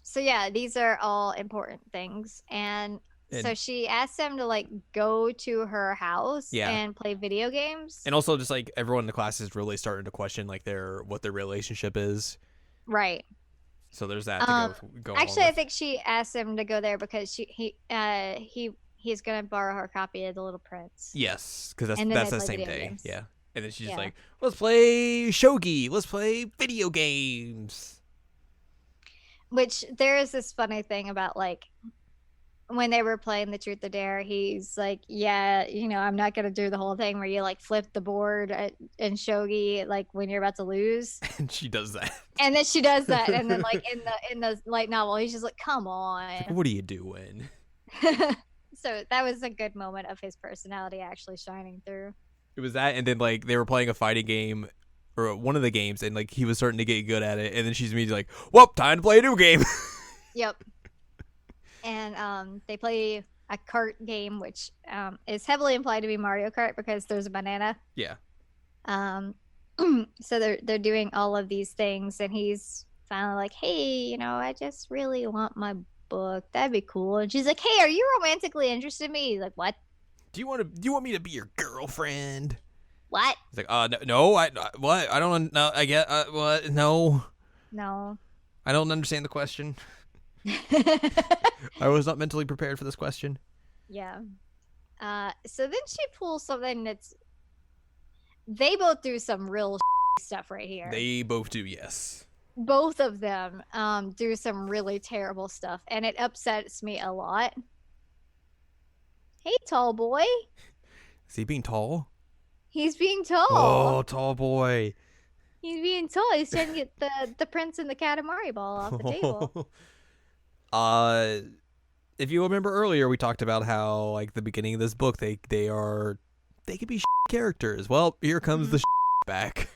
So yeah, these are all important things, and so she asked him to like go to her house Yeah. and play video games. and also just like everyone in the class is really starting to question like what their relationship is. Right. So there's that to go along Actually, I with. think she asked him to go there because he's gonna borrow her copy of The Little Prince. Yes, because And then that's they the play same video day. games. Yeah, and then she's Yeah. like, let's play shogi. Let's play video games. Which there is this funny thing about like when they were playing the Truth or Dare, he's like, yeah, I'm not gonna do the whole thing where you like flip the board in shogi like when you're about to lose. And she does that. And then she does that, and then like in the light novel, he's just like, come It's on. like, what are you doing? So that was a good moment of his personality actually shining through. It was that, and then like they were playing a fighting game, or one of the games, and like he was starting to get good at it, and then she's immediately like, well, time to play a new game. Yep. And they play a kart game, which is heavily implied to be Mario Kart because there's a banana. Yeah. So they're doing all of these things, and he's finally like, hey, I just really want my book. That'd be cool. And she's like, hey, are you romantically interested in me? He's like, what? Do you want me to be your girlfriend? What? He's like, no, what? I don't know. I get what? No, No. I don't understand the question. I was not mentally prepared for this question. Yeah. So then she pulls something they both do some real stuff right here. They both do, yes. Both of them do some really terrible stuff, and it upsets me a lot. Hey, tall boy. Is he being tall? He's being tall. Oh, tall boy. He's being tall. He's trying to get the prince and the Katamari ball off the table. If you remember earlier, we talked about how like the beginning of this book, they could be characters. Well, here comes the back.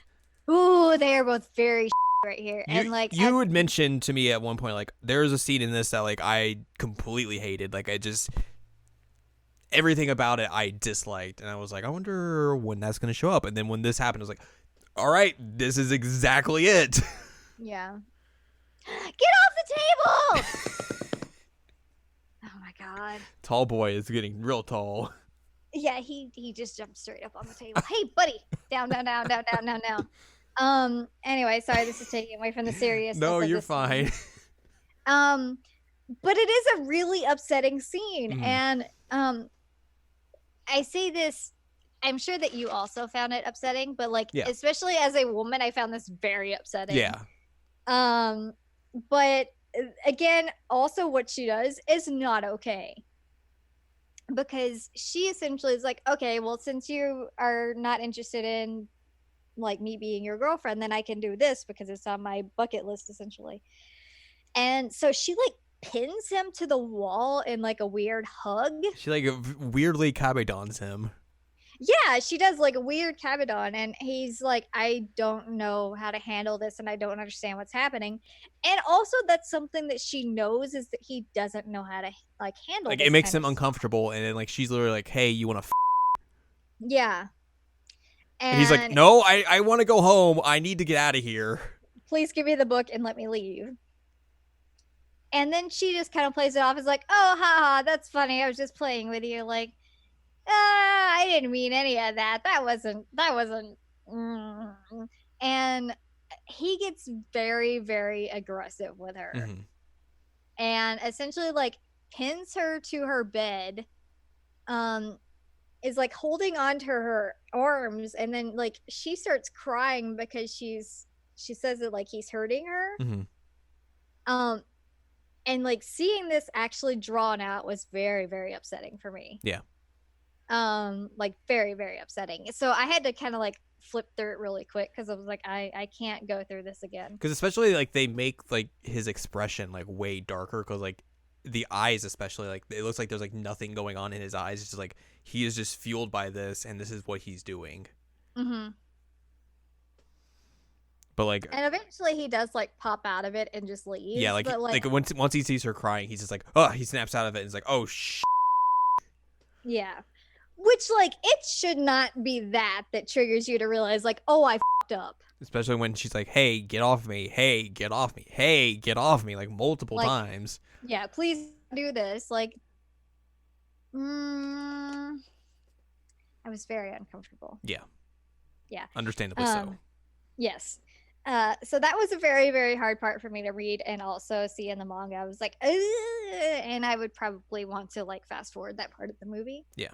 Ooh, they are both very right here. And like you had mentioned to me at one point, like there's a scene in this that like I completely hated. Like everything about it I disliked, and I was like, I wonder when that's gonna show up. And then when this happened, I was like, all right, this is exactly it. Yeah. Get off the table! Oh my god. Tall boy is getting real tall. Yeah, he just jumped straight up on the table. Hey, buddy! Down. Anyway, sorry, this is taking away from the seriousness. No, of you're this fine. scene. But it is a really upsetting scene, and I say this. I'm sure that you also found it upsetting, but like, especially as a woman, I found this very upsetting. Yeah. But again, also what she does is not okay. Because she essentially is like, okay, well, since you are not interested in like me being your girlfriend, then I can do this because it's on my bucket list essentially. And so she like pins him to the wall in like a weird hug. She like weirdly kabedons him. Yeah, she does like a weird kabedon, and he's like, I don't know how to handle this, and I don't understand what's happening. And also, that's something that she knows is that he doesn't know how to like handle. Like this it makes kind him of uncomfortable, and then like she's literally like, "Hey, you want to?" Yeah. And he's like, "No, I want to go home. I need to get out of here. Please give me the book and let me leave." And then she just kind of plays it off as like, "Oh, haha, that's funny. I was just playing with you." Like, I didn't mean any of that. That wasn't. And he gets very, very aggressive with her, and essentially like pins her to her bed. Is like holding onto her arms, and then like she starts crying because she says that like he's hurting her. And like seeing this actually drawn out was very, very upsetting for me. Yeah. Like very, very upsetting. So I had to kind of like flipped through it really quick because I was like, I can't go through this again. Because especially like they make like his expression like way darker because like the eyes especially like it looks like there's like nothing going on in his eyes. It's just like he is just fueled by this and this is what he's doing. Mm-hmm. But like, and eventually he does like pop out of it and just leaves. yeah, like but, like once he sees her crying, he's just like, oh, he snaps out of it and he's like, oh yeah, which like it should not be that triggers you to realize like, oh, I fucked up. Especially when she's like, hey, get off me, hey, get off me, hey, get off me, like multiple times. Yeah, please do this. Like, I was very uncomfortable. Yeah. Yeah. Understandably so. Yes. So that was a very, very hard part for me to read and also see in the manga. I was like, ugh, and I would probably want to like fast forward that part of the movie. Yeah.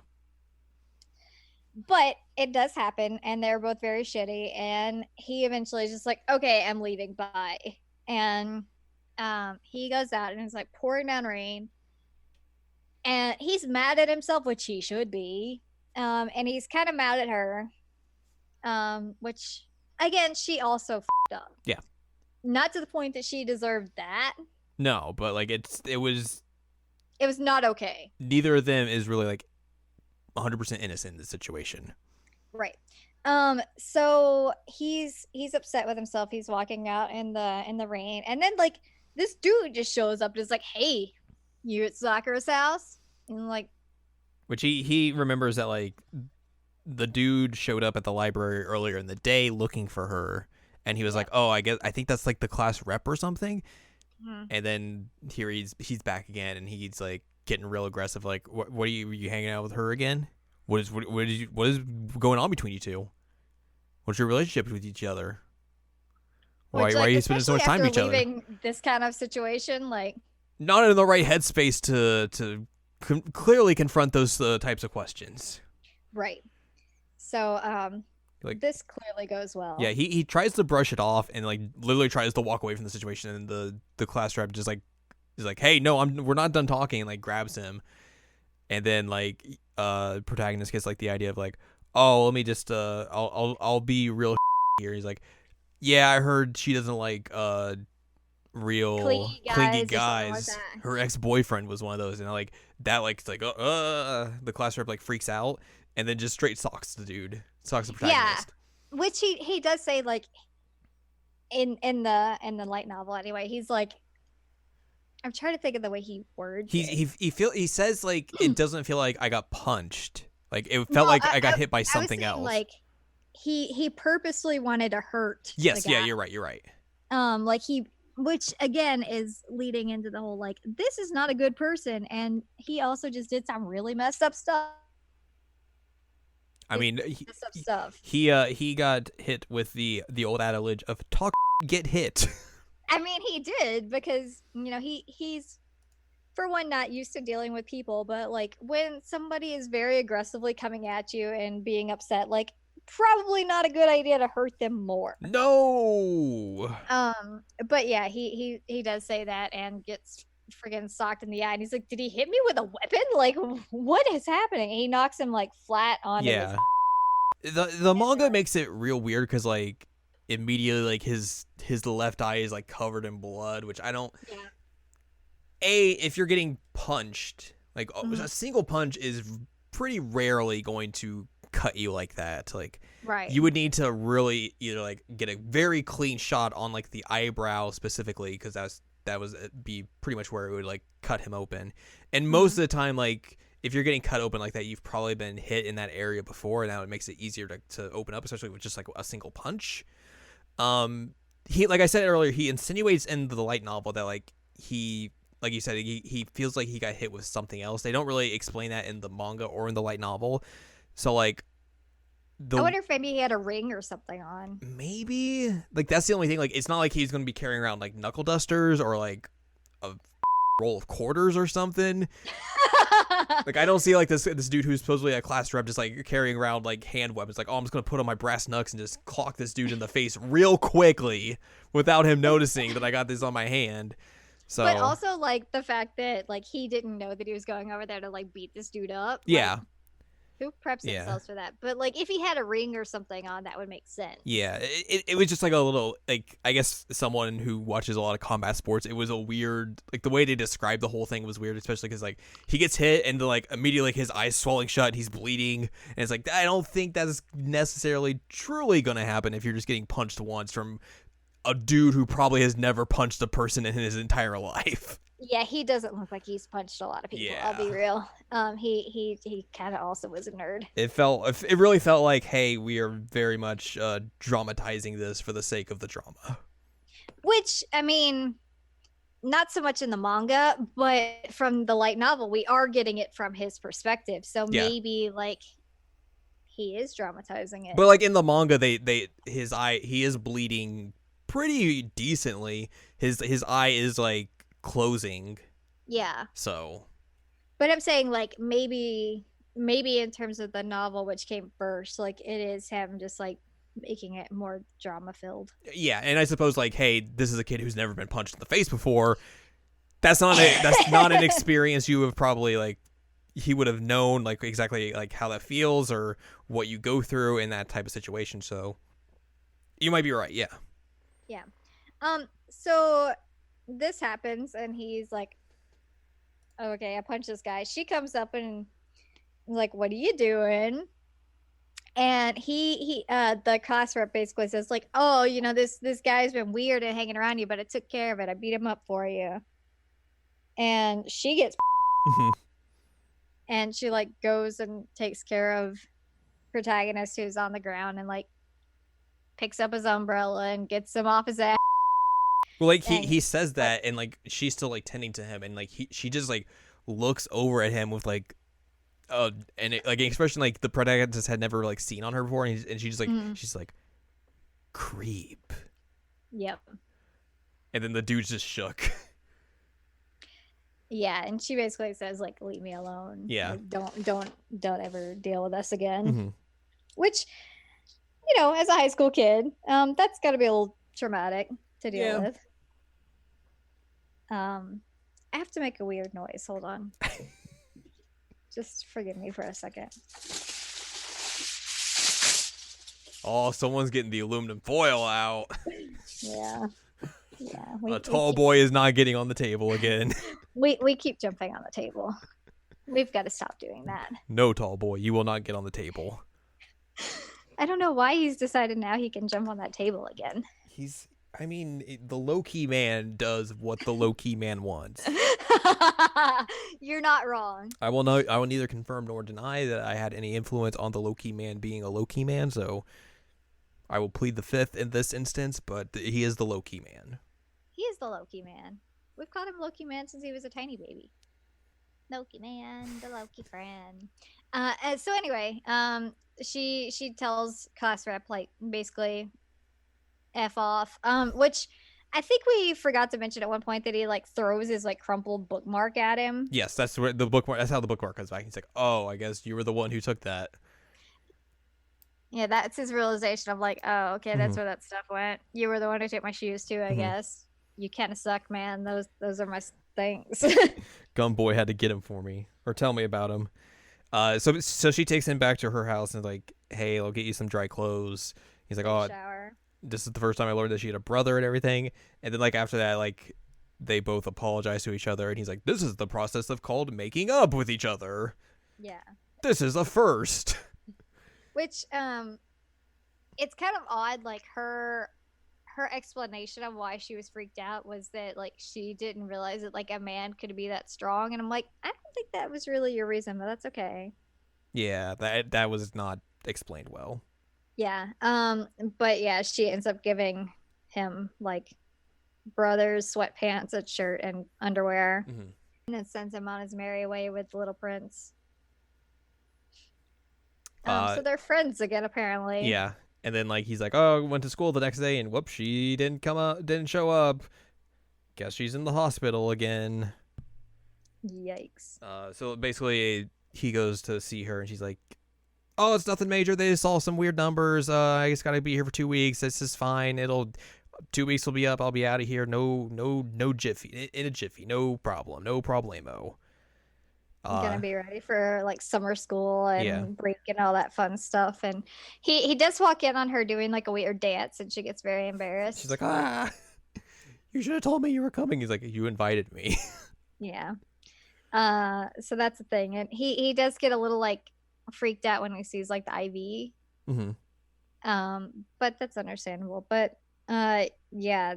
But it does happen, and they're both very shitty. And he eventually is just like, okay, I'm leaving. Bye. And he goes out and it's like pouring down rain. And he's mad at himself, which he should be. And he's kind of mad at her. Which, again, she also f***ed up. Yeah. Not to the point that she deserved that. No, but like it was not okay. Neither of them is really like 100% innocent in the situation. Right. So he's upset with himself. He's walking out in the rain, and then like this dude just shows up and is like, hey, you at Sakura's house? And like, which he remembers that like the dude showed up at the library earlier in the day looking for her, and he was like, oh, I think that's like the class rep or something. And then here he's back again, and he's like getting real aggressive. Like, what are you hanging out with her again? What is going on between you two? What's your relationship with each other? Why are you spending so much time with each other? Leaving this kind of situation, like not in the right headspace to clearly confront those types of questions. Right. So like this clearly goes well. Yeah, he tries to brush it off and like literally tries to walk away from the situation, and the class rep just like is like, hey, no, we're not done talking, and like grabs him, and then like protagonist gets like the idea of like, oh, let me just I'll be real here. He's like, yeah, I heard she doesn't like real clingy guys. Like her ex-boyfriend was one of those, and like that like it's like the class rep like freaks out and then just straight socks the protagonist. Yeah, which he does say like in the light novel anyway. He's like, I'm trying to think of the way he words he says like it doesn't feel like I got punched. Like it felt like I got hit by something else. Like he purposely wanted to hurt. Yes, yeah, you're right. Like which again is leading into the whole like this is not a good person, and he also just did some really messed up stuff. I mean, he got hit with the old adage of talk get hit. I mean, he did because he's for one not used to dealing with people, but like when somebody is very aggressively coming at you and being upset, like probably not a good idea to hurt them more. No. But yeah, he does say that and gets friggin' socked in the eye, and he's like, did he hit me with a weapon? Like, what is happening? And he knocks him like flat on his the manga makes it real weird because like immediately like his left eye is like covered in blood, which I don't if you're getting punched, like a single punch is pretty rarely going to cut you like that. Like you would need to really either like get a very clean shot on like the eyebrow specifically, because that was be pretty much where it would like cut him open. And most of the time, like if you're getting cut open like that, you've probably been hit in that area before, and now it makes it easier to open up, especially with just like a single punch. He, like I said earlier, he insinuates in the light novel that like he, like you said, he feels like he got hit with something else. They don't really explain that in the manga or in the light novel. So like I wonder if maybe he had a ring or something on. Maybe like that's the only thing. Like it's not like he's going to be carrying around like knuckle dusters or like a roll of quarters or something. Like I don't see like this dude who's supposedly a class rep just like carrying around like hand weapons. Like, oh, I'm just going to put on my brass knucks and just clock this dude in the face real quickly without him noticing that I got this on my hand. So, but also like the fact that like he didn't know that he was going over there to like beat this dude up. Yeah. Who preps Yeah. themselves for that? But like, if he had a ring or something on, that would make sense. Yeah, it was just like a little, like, I guess someone who watches a lot of combat sports, it was a weird, like, the way they described the whole thing was weird, especially because, like, he gets hit and, like, immediately, like, his eyes swelling shut, he's bleeding, and it's like, I don't think that's necessarily truly gonna happen if you're just getting punched once from a dude who probably has never punched a person in his entire life. Yeah, he doesn't look like he's punched a lot of people. I'll be Yeah. real. He kind of also was a nerd. It really felt like, hey, we are very much dramatizing this for the sake of the drama. Which, I mean, not so much in the manga, but from the light novel, we are getting it from his perspective. So Yeah. maybe like he is dramatizing it. But like in the manga, his eye, he is bleeding pretty decently. His eye is like closing. Yeah. So. But I'm saying like maybe in terms of the novel, which came first, like it is him just like making it more drama filled. Yeah, and I suppose like, hey, this is a kid who's never been punched in the face before. That's not an experience you have probably like. He would have known like exactly like how that feels or what you go through in that type of situation. So you might be right. Yeah. Yeah. So this happens and he's like, okay, I punched this guy. She comes up and like, what are you doing? And the class rep basically says like, oh, you know, this guy's been weird and hanging around you, but I took care of it. I beat him up for you. And she gets and she like goes and takes care of protagonist who's on the ground and like picks up his umbrella and gets him off his ass. Well, like he says that, and like she's still like tending to him, and like she just like looks over at him with like, and it, like an expression like the protagonist had never like seen on her before, and she's just like she's like, creep. Yep. And then the dude's just shook. Yeah, and she basically says like, leave me alone. Yeah. Like, don't ever deal with us again. Mm-hmm. Which, you know, as a high school kid, that's got to be a little traumatic to deal with. I have to make a weird noise. Hold on. Just forgive me for a second. Oh, someone's getting the aluminum foil out. Yeah. Yeah. A tall boy is not getting on the table again. We keep jumping on the table. We've got to stop doing that. No, tall boy, you will not get on the table. I don't know why he's decided now he can jump on that table again. The low-key man does what the low-key man wants. You're not wrong. I will neither confirm nor deny that I had any influence on the low-key man being a low-key man, so I will plead the fifth in this instance, but he is the low-key man. He is the Loki man. We've called him Loki man since he was a tiny baby. Loki man, the Loki friend. So anyway, she tells class rep like basically F off. Which I think we forgot to mention at one point that he like throws his like crumpled bookmark at him. Yes, that's where the bookmark. That's how the bookmark comes back. He's like, "Oh, I guess you were the one who took that." Yeah, that's his realization of like, oh, okay, that's where that stuff went. You were the one who took my shoes too, I guess. You kind of suck, man. Those are my things. Gumboy had to get him for me or tell me about him. So she takes him back to her house and is like, "Hey, I'll get you some dry clothes." He's like, "Oh, shower. This is the first time I learned that she had a brother and everything." And then like after that, like they both apologize to each other, and he's like, "This is the process of called making up with each other. Yeah. This is a first." Which it's kind of odd, like her explanation of why she was freaked out was that like she didn't realize that like a man could be that strong, and I'm like, I don't think that was really your reason, but that's okay. Yeah, that was not explained well. Yeah. But yeah, she ends up giving him like brothers, sweatpants, a shirt, and underwear, and then sends him on his merry way with the little prince. So they're friends again, apparently. Yeah. And then like he's like, "Oh, went to school the next day, and whoops, she didn't show up. Guess she's in the hospital again." Yikes. So basically, he goes to see her, and she's like, "Oh, it's nothing major. They just saw some weird numbers. I just gotta be here for 2 weeks. This is fine. 2 weeks will be up. I'll be out of here. No jiffy. In a jiffy. No problem. No problemo." gonna be ready for like summer school and Yeah. break and all that fun stuff. And he does walk in on her doing like a weird dance, and she gets very embarrassed. She's like, you should have told me you were coming. He's like, you invited me. Yeah. So that's the thing, and he does get a little like freaked out when he sees like the IV. But that's understandable. But yeah.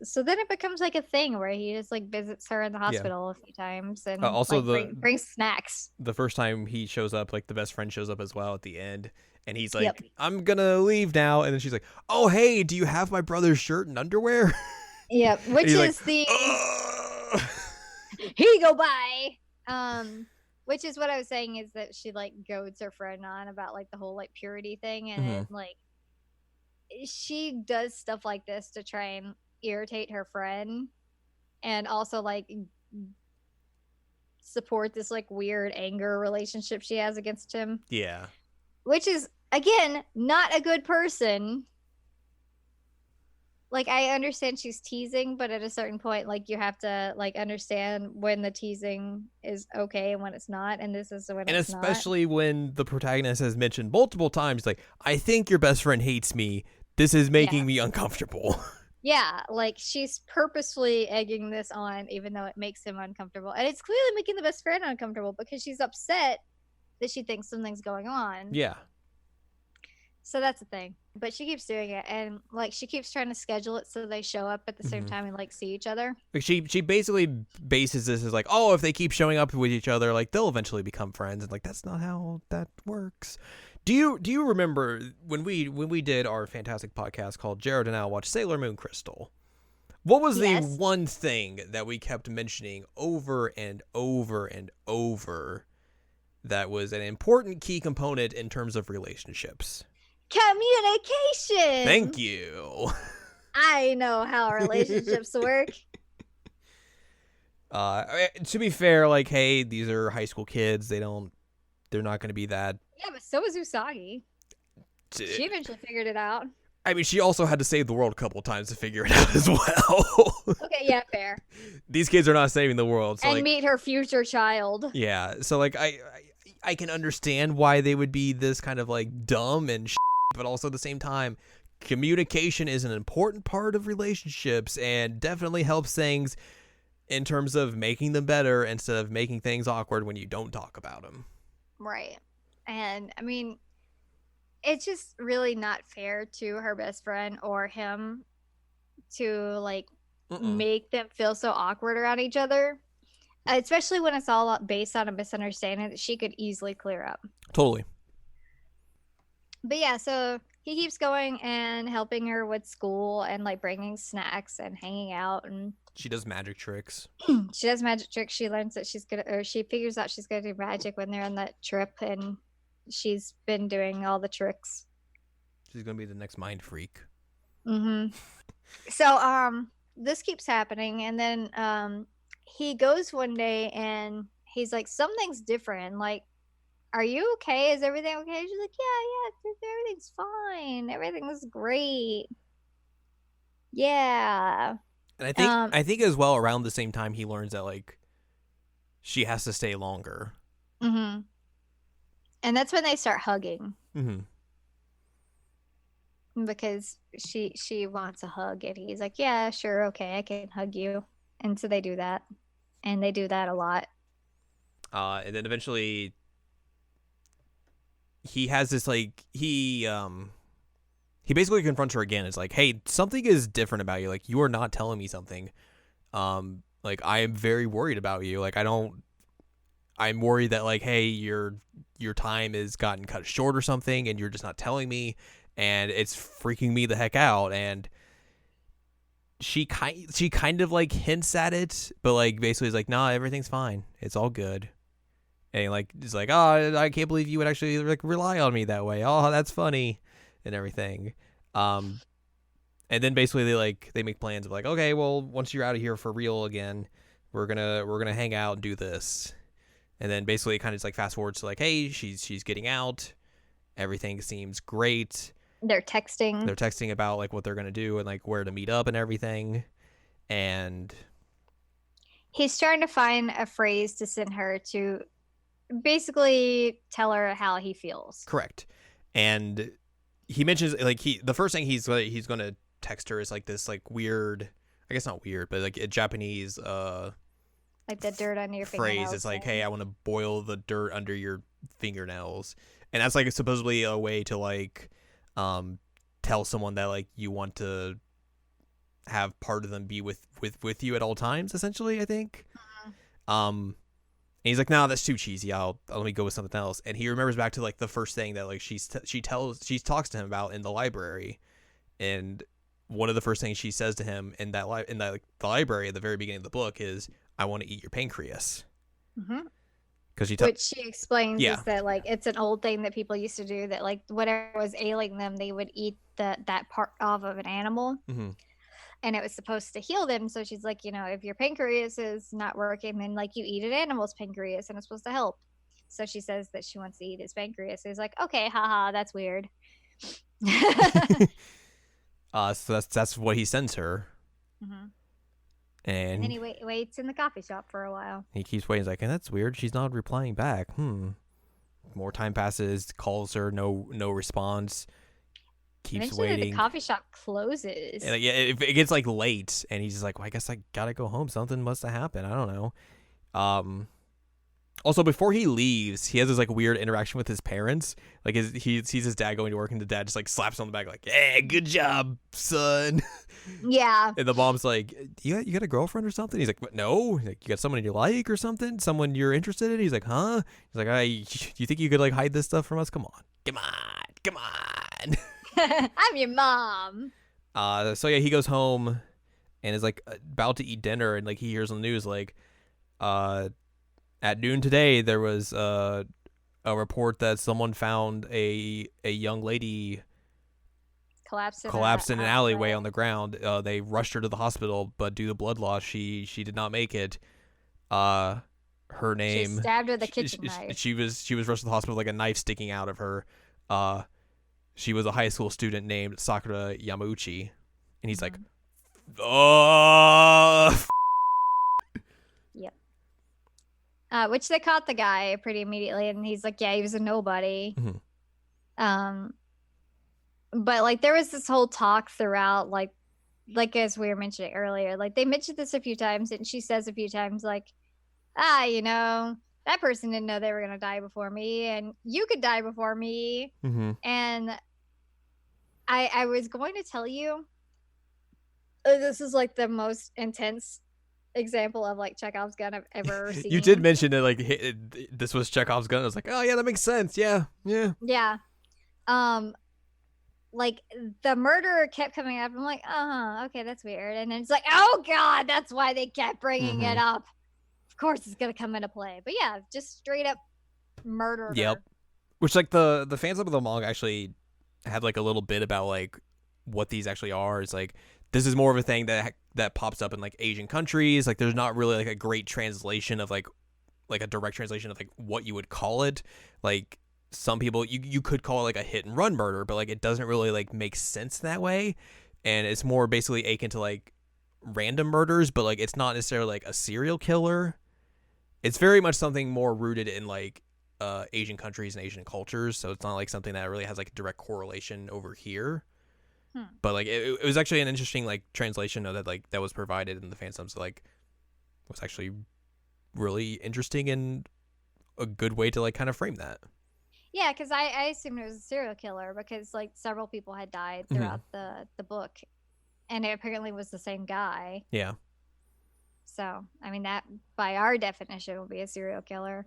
So then it becomes like a thing where he just like visits her in the hospital a few times and Also, like, brings snacks. The first time he shows up, like the best friend shows up as well at the end, and he's like, Yep. I'm gonna leave now, and then she's like, oh hey, do you have my brother's shirt and underwear? Yep, which he's is like, the "Ugh." here you go, bye. Which is what I was saying is that she like goads her friend on about like the whole like purity thing, and it like she does stuff like this to try and irritate her friend and also like support this like weird anger relationship she has against him. Yeah. Which is again not a good person. Like I understand she's teasing, but at a certain point like you have to like understand when the teasing is okay and when it's not, and this is when and it's especially when the protagonist has mentioned multiple times like, I think your best friend hates me, this is making me uncomfortable. Yeah, like she's purposefully egging this on even though it makes him uncomfortable, and it's clearly making the best friend uncomfortable because she's upset that she thinks something's going on. Yeah. So that's the thing, but she keeps doing it, and like she keeps trying to schedule it so they show up at the same time and like see each other. Like she basically bases this as like, oh, if they keep showing up with each other, like they'll eventually become friends, and like that's not how that works. Do you remember when we did our fantastic podcast called Jared and I watched Sailor Moon Crystal? What was the one thing that we kept mentioning over and over and over that was an important key component in terms of relationships? Communication. Thank you. I know how relationships work. To be fair, like, hey, these are high school kids. They're not going to be that. Yeah, but so was Usagi. She eventually figured it out. I mean, she also had to save the world a couple times to figure it out as well. Okay, yeah, fair. These kids are not saving the world. So and like, meet her future child. Yeah, so like I can understand why they would be this kind of like dumb and but also at the same time, communication is an important part of relationships and definitely helps things in terms of making them better instead of making things awkward when you don't talk about them. Right. And I mean, it's just really not fair to her best friend or him to like make them feel so awkward around each other, especially when it's all based on a misunderstanding that she could easily clear up. Totally. But yeah, so he keeps going and helping her with school and like bringing snacks and hanging out, and she does magic tricks. She does magic tricks. She learns that she figures out she's gonna do magic when they're on that trip, and she's been doing all the tricks. She's gonna be the next mind freak. So this keeps happening, and then he goes one day and he's like, something's different. Like, are you okay? Is everything okay? She's like, yeah, everything's fine. Everything's great. Yeah. And I think as well around the same time he learns that like she has to stay longer. And that's when they start hugging. Because she wants a hug, and he's like, yeah, sure, okay, I can hug you. And so they do that. And they do that a lot. And then eventually he has this like he basically confronts her again. It's like, hey, something is different about you. Like, you are not telling me something. Like, I am very worried about you. Like, I'm worried that like, hey, your time has gotten cut short or something, and you're just not telling me, and it's freaking me the heck out. And she kind of like hints at it, but like basically is like, nah, everything's fine. It's all good. And like, it's like, oh, I can't believe you would actually like rely on me that way. Oh, that's funny, and everything. And then basically they make plans of like, okay, well, once you're out of here for real again, we're gonna hang out and do this. And then basically it kind of just like fast forwards to like, hey, she's getting out. Everything seems great. They're texting about like what they're gonna do and like where to meet up and everything. And he's trying to find a phrase to send her to basically tell her how he feels. Correct. And he mentions like the first thing he's gonna text her is like this like weird, I guess not weird, but like a Japanese Like the dirt under your phrase. fingernails. It's like, hey, I want to boil the dirt under your fingernails, and that's like supposedly a way to like tell someone that like you want to have part of them be with you at all times, essentially, I think. And he's like, nah, that's too cheesy. I'll let me go with something else. And he remembers back to like the first thing that like she talks to him about in the library, and one of the first things she says to him in that like, the library at the very beginning of the book is, I want to eat your pancreas. Because which she explains Yeah. is that like it's an old thing that people used to do, that like whatever was ailing them, they would eat that part of an animal. And it was supposed to heal them. So she's like, you know, if your pancreas is not working, then like you eat an animal's pancreas and it's supposed to help. So she says that she wants to eat his pancreas. So he's like, okay, haha, that's weird. So that's what he sends her. And And then he waits in the coffee shop for a while. he keeps waiting. He's like, and that's weird. She's not replying back. More time passes. Calls her. No response. Keeps Eventually, waiting. the coffee shop closes. And yeah, it gets like late, and he's just like, well, I guess I gotta go home. Something must have happened. I don't know. Also, before he leaves, he has this like weird interaction with his parents. Like he sees his dad going to work, and the dad just like slaps him on the back, like, "Hey, good job, son." Yeah. And the mom's like, "You got a girlfriend or something?" He's like, "No." He's like, "You got someone you like or something? Someone you're interested in?" He's like, "Huh?" He's like, "You think you could like hide this stuff from us? Come on." I'm your mom. So yeah, he goes home and is like about to eat dinner, and like he hears on the news like, at noon today there was a report that someone found a young lady collapsed in an alleyway on the ground. They rushed her to the hospital, but due to blood loss, she did not make it. Her name, she stabbed with a kitchen knife. She was rushed to the hospital with like a knife sticking out of her. She was a high school student named Sakura Yamauchi, and he's like, oh. Yep. Which they caught the guy pretty immediately, and he's like, yeah, he was a nobody. But like there was this whole talk throughout, like as we were mentioning earlier, like they mentioned this a few times, and she says a few times like, you know, that person didn't know they were gonna die before me, and you could die before me. And I was going to tell you, this is like the most intense example of like Chekhov's gun I've ever seen. You did mention that like this was Chekhov's gun. I was like, oh yeah, that makes sense. Yeah. Like the murderer kept coming up. I'm like, okay, that's weird. And then it's like, oh god, that's why they kept bringing it up. Of course, it's gonna come into play. But yeah, just straight up murder. Yep. Which like the fans of the manga actually had like a little bit about like what these actually are. It's like this is more of a thing that pops up in like Asian countries. Like there's not really like a great translation of like a direct translation of like what you would call it. Like some people you could call it like a hit and run murder, but like it doesn't really like make sense that way. And it's more basically akin to like random murders, but like it's not necessarily like a serial killer. It's very much something more rooted in like Asian countries and Asian cultures, so it's not like something that really has like a direct correlation over here. But like it was actually an interesting like translation of that like that was provided in the fan subs, like was actually really interesting and a good way to like kind of frame that. Yeah, because I assumed it was a serial killer because like several people had died throughout the book, and it apparently was the same guy. Yeah. So I mean that by our definition would be a serial killer.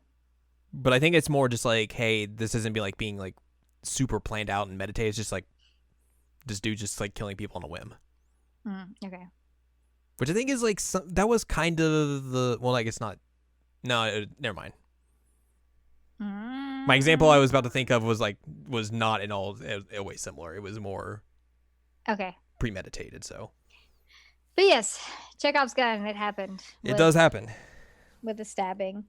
But I think it's more just like, hey, this isn't being like super planned out and meditated. It's just like this dude just like killing people on a whim. Okay. Which I think is like that was kind of the I guess not. No, never mind. My example I was about to think of was not in all a way similar. It was more premeditated. So. But yes, Chekhov's gun. It happened. It does happen. With the stabbing.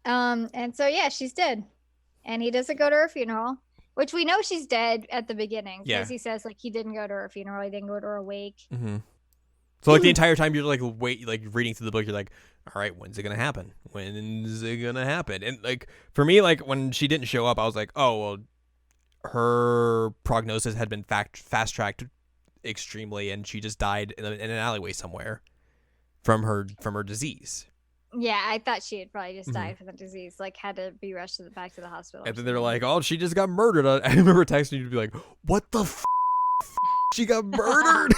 And so yeah, she's dead, and he doesn't go to her funeral, which we know she's dead at the beginning because he says like he didn't go to her funeral, he didn't go to her wake. So like the entire time you're like reading through the book, you're like, all right, when's it gonna happen? When's it gonna happen? And like for me, like when she didn't show up, I was like, oh well, her prognosis had been fast tracked extremely, and she just died in an alleyway somewhere from her disease. Yeah, I thought she had probably just died from the disease, like had to be rushed back to the hospital. And then they're like, oh, she just got murdered. I remember texting you to be like, what the she got murdered?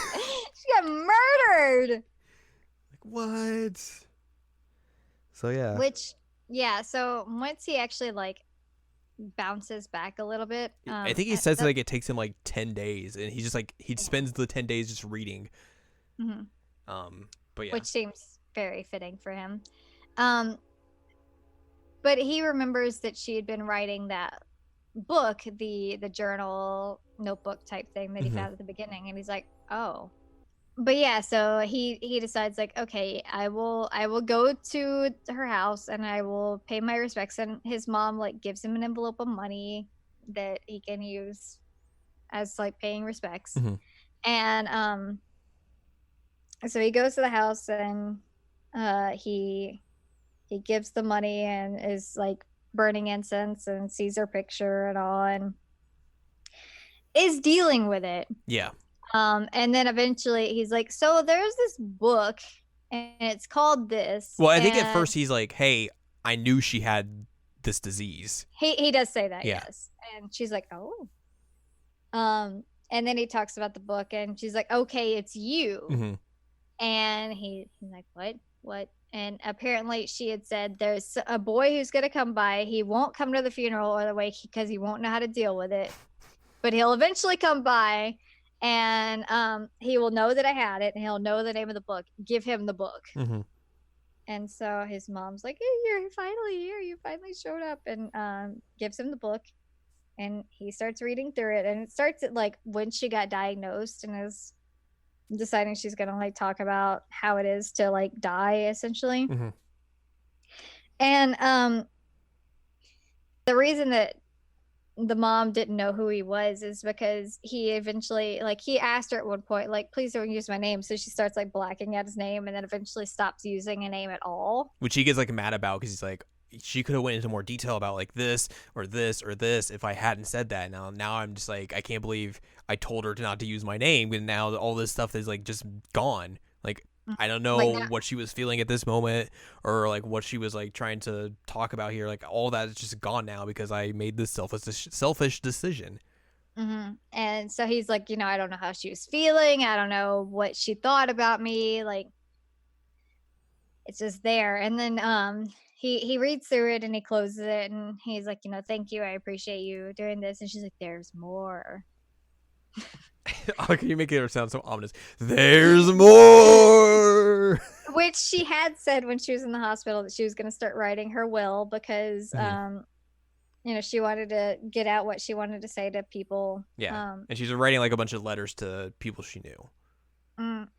She got murdered. Like, what? So yeah. Which, yeah, so once he actually like bounces back a little bit. I think he says like it takes him like 10 days, and he just like he spends the 10 days just reading. But yeah. Which seems very fitting for him. But he remembers that she had been writing that book, the journal notebook type thing that he found at the beginning, and he's like, oh. But yeah, so he decides like, okay, I will go to her house and I will pay my respects. And his mom like gives him an envelope of money that he can use as like paying respects. And so he goes to the house and he gives the money and is like burning incense and sees her picture and all and is dealing with it. Yeah. And then eventually he's like, so there's this book and it's called this. Well, I think at first he's like, hey, I knew she had this disease. He does say that, yeah. Yes. And she's like, oh. And then he talks about the book and she's like, okay, it's you. And he's like, what? And apparently she had said there's a boy who's going to come by. He won't come to the funeral or the wake because he won't know how to deal with it. But he'll eventually come by and he will know that I had it and he'll know the name of the book. Give him the book. And so his mom's like, hey, you're finally here. You finally showed up, and gives him the book. And he starts reading through it. And it starts at like when she got diagnosed and is deciding she's going to like talk about how it is to like die essentially. And the reason that the mom didn't know who he was is because he eventually like he asked her at one point like, please don't use my name. So she starts like blacking out his name and then eventually stops using a name at all, which he gets like mad about because he's like, she could have went into more detail about like this or this or this if I hadn't said that. Now I'm just like, I can't believe I told her not to use my name, and now all this stuff is like just gone. Like I don't know what she was feeling at this moment or like what she was like trying to talk about here. Like all that is just gone now because I made this selfish decision. And so he's like, I don't know how she was feeling. I don't know what she thought about me. Like it's just there. And then he reads through it and he closes it and he's like, thank you. I appreciate you doing this. And she's like, there's more. Oh, can you make it sound so ominous? There's more. Which she had said when she was in the hospital that she was going to start writing her will because, she wanted to get out what she wanted to say to people. Yeah. And she's writing like a bunch of letters to people she knew.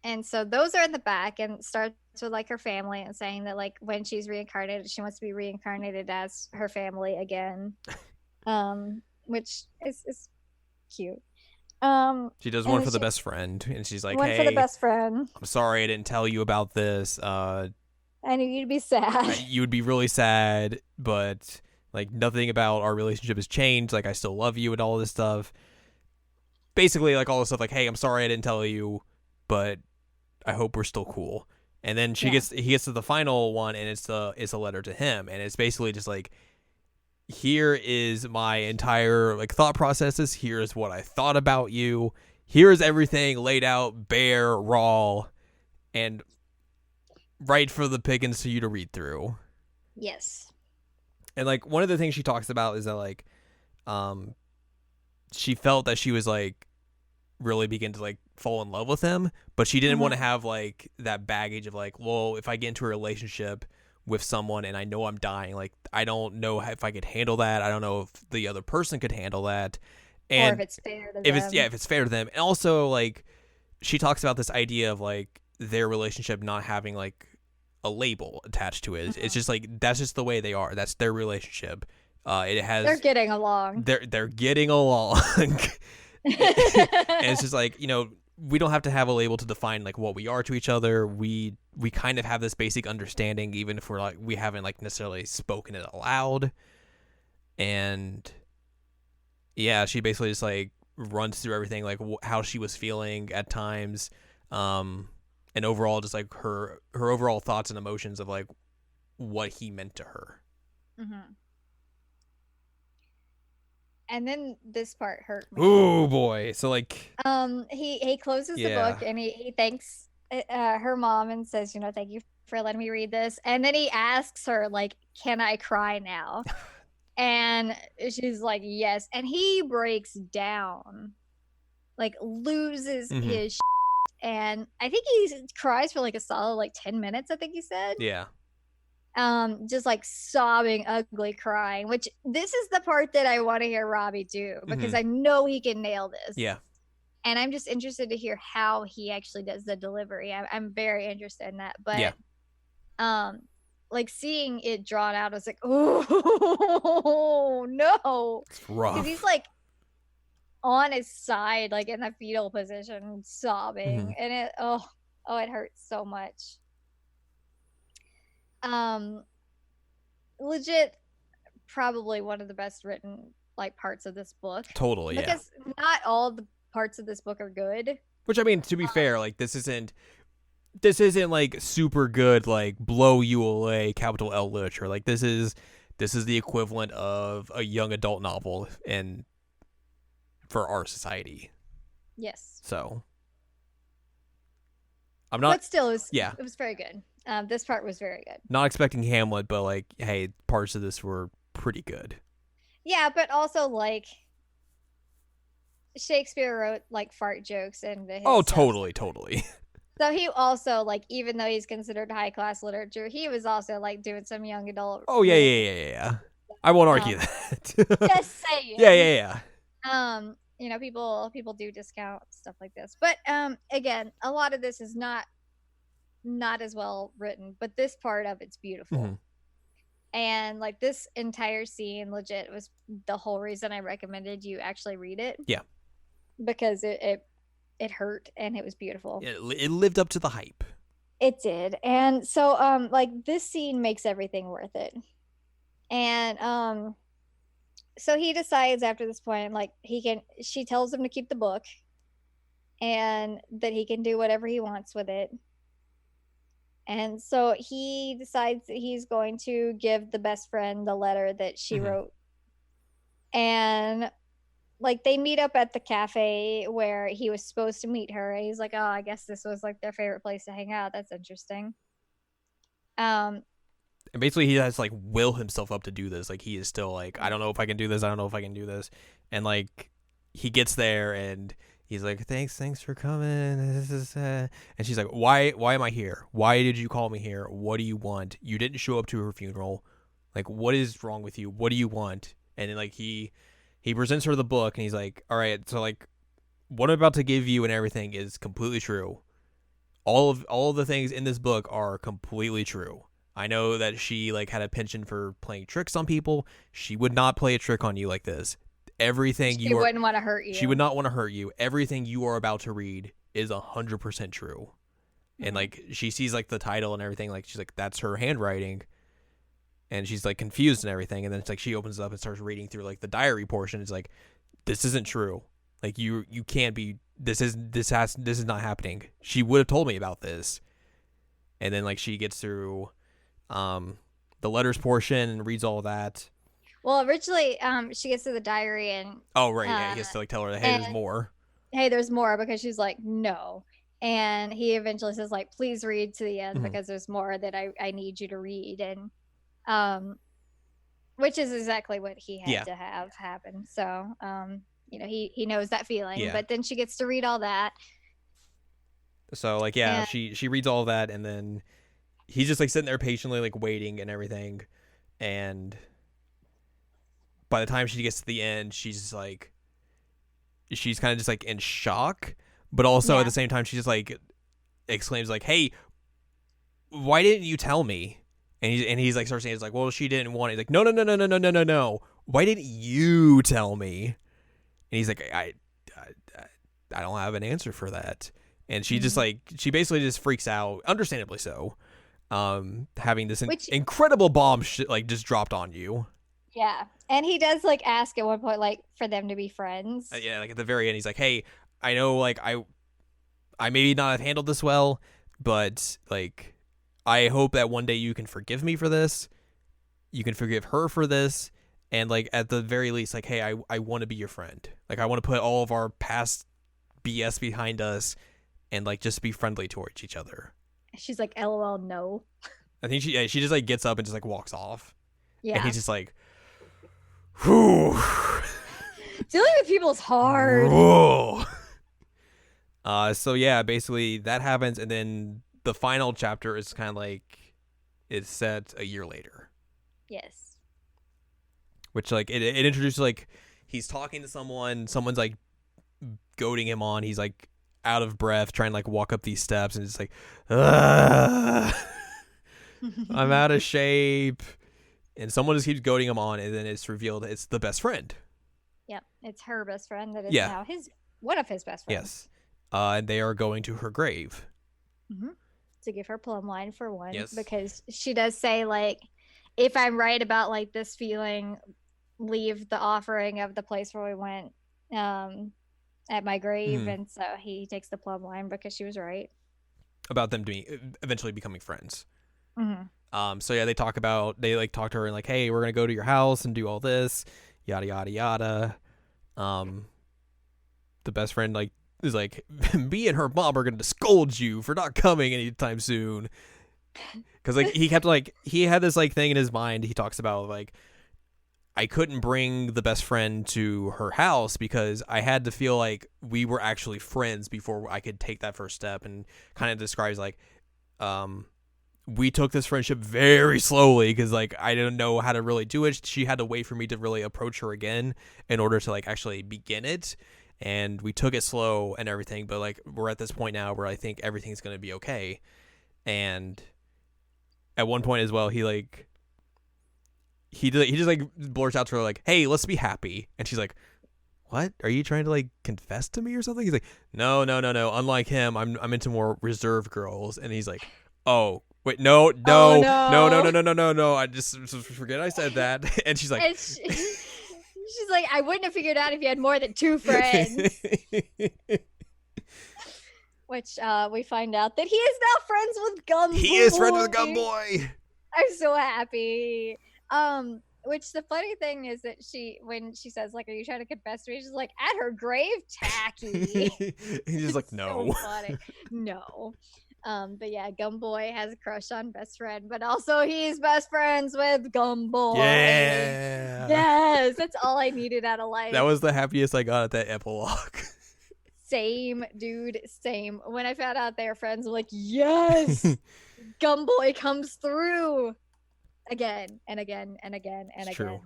And so those are in the back and it starts with like her family and saying that like when she's reincarnated, she wants to be reincarnated as her family again, which is cute. She does one for the best friend, and she's like, one hey, for the best friend. I'm sorry I didn't tell you about this. I knew you'd be sad. You would be really sad, but like nothing about our relationship has changed. Like I still love you and all this stuff. Basically, like all this stuff. Like, hey, I'm sorry I didn't tell you, but I hope we're still cool. And then he gets to the final one, and it's a letter to him, and it's basically just like, here is my entire like thought processes. Here is what I thought about you. Here is everything laid out, bare, raw, and right for the pickings for you to read through. Yes. And like one of the things she talks about is that like, she felt that she was like really begin to like fall in love with him, but she didn't want to have like that baggage of like, well, if I get into a relationship with someone and I know I'm dying, like I don't know if I could handle that. I don't know if the other person could handle that, and or if it's fair to them. If it's fair to them. And also like she talks about this idea of like their relationship not having like a label attached to it. It's just like that's just the way they are. That's their relationship. It has they're getting along. They're getting along. And it's just like, we don't have to have a label to define like what we are to each other. We kind of have this basic understanding, even if we're like we haven't like necessarily spoken it aloud. And yeah, she basically just like runs through everything, like how she was feeling at times, and overall just like her overall thoughts and emotions of like what he meant to her. Mm-hmm. And then this part hurt me. Oh boy! So like, he closes the book and he thanks her mom and says, thank you for letting me read this. And then he asks her, like, can I cry now? And she's like, yes. And he breaks down, like loses his shit. And I think he cries for like a solid like 10 minutes, I think he said. Yeah. Just like sobbing, ugly crying, which this is the part that I want to hear Robbie do, because I know he can nail this. Yeah. And I'm just interested to hear how he actually does the delivery. I'm very interested in that. But like seeing it drawn out, I was like, oh no. It's rough. Because he's like on his side, like in the fetal position, sobbing. And it it hurts so much. Legit probably one of the best written like parts of this book. Totally, because not all the parts of this book are good. Which, I mean, to be fair, like this isn't like super good like blow you away capital L literature. Like this is the equivalent of a young adult novel for our society. Yes. So I'm not. But still, it was very good. This part was very good. Not expecting Hamlet, but like, hey, parts of this were pretty good. Yeah, but also like Shakespeare wrote like fart jokes and totally. So he also like, even though he's considered high class literature, he was also like doing some young adult. Oh yeah. I won't argue that. Just saying. Yeah. People do discount stuff like this, but again, a lot of this is not as well written, but this part of it's beautiful. And like this entire scene legit was the whole reason I recommended you actually read it. Yeah, because it hurt and it was beautiful. It lived up to the hype. It did. And so like this scene makes everything worth it. And so he decides after this point, like she tells him to keep the book and that he can do whatever he wants with it. And so he decides that he's going to give the best friend the letter that she wrote. And like they meet up at the cafe where he was supposed to meet her. And he's like, oh, I guess this was like their favorite place to hang out. That's interesting. And basically he has to like will himself up to do this. Like he is still like, I don't know if I can do this. And like he gets there and he's like, thanks for coming. This is, and she's like, why am I here? Why did you call me here? What do you want? You didn't show up to her funeral. Like, what is wrong with you? What do you want? And then like he presents her the book and he's like, all right, so like what I'm about to give you and everything is completely true. All of the things in this book are completely true. I know that she like had a penchant for playing tricks on people. She would not play a trick on you like this. Everything she wouldn't want to hurt you. She would not want to hurt you. Everything you are about to read is 100% true. And like she sees like the title and everything, like she's like, that's her handwriting. And she's like confused and everything. And then it's like she opens it up and starts reading through like the diary portion. It's like, this isn't true. Like you can't be. This is not happening. She would have told me about this. And then like she gets through the letters portion and reads all of that. Well, originally, she gets to the diary and he has to like tell her that hey, there's more. Hey, there's more, because she's like, no. And he eventually says like, please read to the end because there's more that I need you to read. And which is exactly what he had to have happen. So he knows that feeling. Yeah. But then she gets to read all that. So like she reads all that, and then he's just like sitting there patiently like waiting and everything. And by the time she gets to the end, she's kind of just like in shock, but also at the same time she just like exclaims like, hey, why didn't you tell me? And he's like starts saying, it's like, well, she didn't want it. He's like, no, why didn't you tell me? And he's like, I don't have an answer for that. And she just like, she basically just freaks out, understandably so, having this incredible bomb like just dropped on you. Yeah. And he does like ask at one point, like, for them to be friends. Yeah, like at the very end, he's like, hey, I know like I maybe not have handled this well, but like I hope that one day you can forgive me for this. You can forgive her for this. And like at the very least, like, hey, I want to be your friend. Like I want to put all of our past BS behind us and like just be friendly towards each other. She's like, LOL, no. I think she just like gets up and just like walks off. Yeah. And he's just like, whew. Dealing with people is hard. Whoa. So yeah, basically that happens, and then the final chapter is kind of like it's set a year later. Yes. Which like it introduces like he's talking to someone's like goading him on. He's like out of breath, trying to like walk up these steps, and it's like, I'm out of shape. And someone just keeps goading him on, and then it's revealed it's the best friend. Yep, it's her best friend that is Yeah. now one of his best friends. Yes. And they are going to her grave. To give her plumb line for one. Yes. Because she does say, like, if I'm right about like this feeling, leave the offering of the place where we went at my grave. And so he takes the plumb line because she was right. About them eventually becoming friends. So yeah, they talk to her and like, hey, we're gonna go to your house and do all this, yada yada yada. The best friend like is like, me and her mom are gonna scold you for not coming anytime soon, because like he had this like thing in his mind. He talks about like, I couldn't bring the best friend to her house because I had to feel like we were actually friends before I could take that first step, and kind of describes like, we took this friendship very slowly because like I didn't know how to really do it. She had to wait for me to really approach her again in order to like actually begin it, and we took it slow and everything. But like we're at this point now where I think everything's gonna be okay. And at one point as well, he just like blurts out to her like, hey, let's be happy. And she's like, what? Are you trying to like confess to me or something? He's like, no. Unlike him, I'm into more reserved girls. And he's like, oh, wait, no. I just forget I said that. And she's like, she's like, I wouldn't have figured out if you had more than two friends. Which we find out that he is now friends with Gumboy. He is friends with Gumboy. I'm so happy. Which the funny thing is that when she says like, are you trying to confess to me? She's like, at her grave, tacky. He's just like, no. So funny. No. But yeah, Gumboy has a crush on best friend, but also he's best friends with Gumboy. Yeah. Yes, that's all I needed out of life. That was the happiest I got at that epilogue. Same, dude, same. When I found out they were friends, I'm like, yes, Gumboy comes through again and again and again and It's again. true.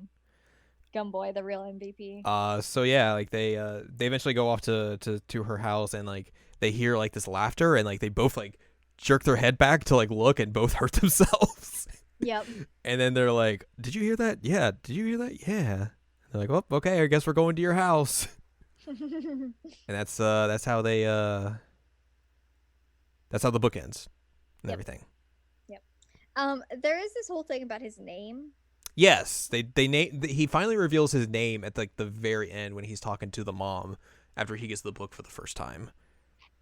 Gumboy, the real MVP. So yeah, like they eventually go off to her house, and like they hear like this laughter, and like they both like jerk their head back to like look, and both hurt themselves. Yep. And then they're like, did you hear that? Yeah. Did you hear that? Yeah. And they're like, well, okay, I guess we're going to your house. And that's how they that's how the book ends and everything. Yep. There is this whole thing about his name. Yes, he finally reveals his name at like the very end when he's talking to the mom after he gets the book for the first time.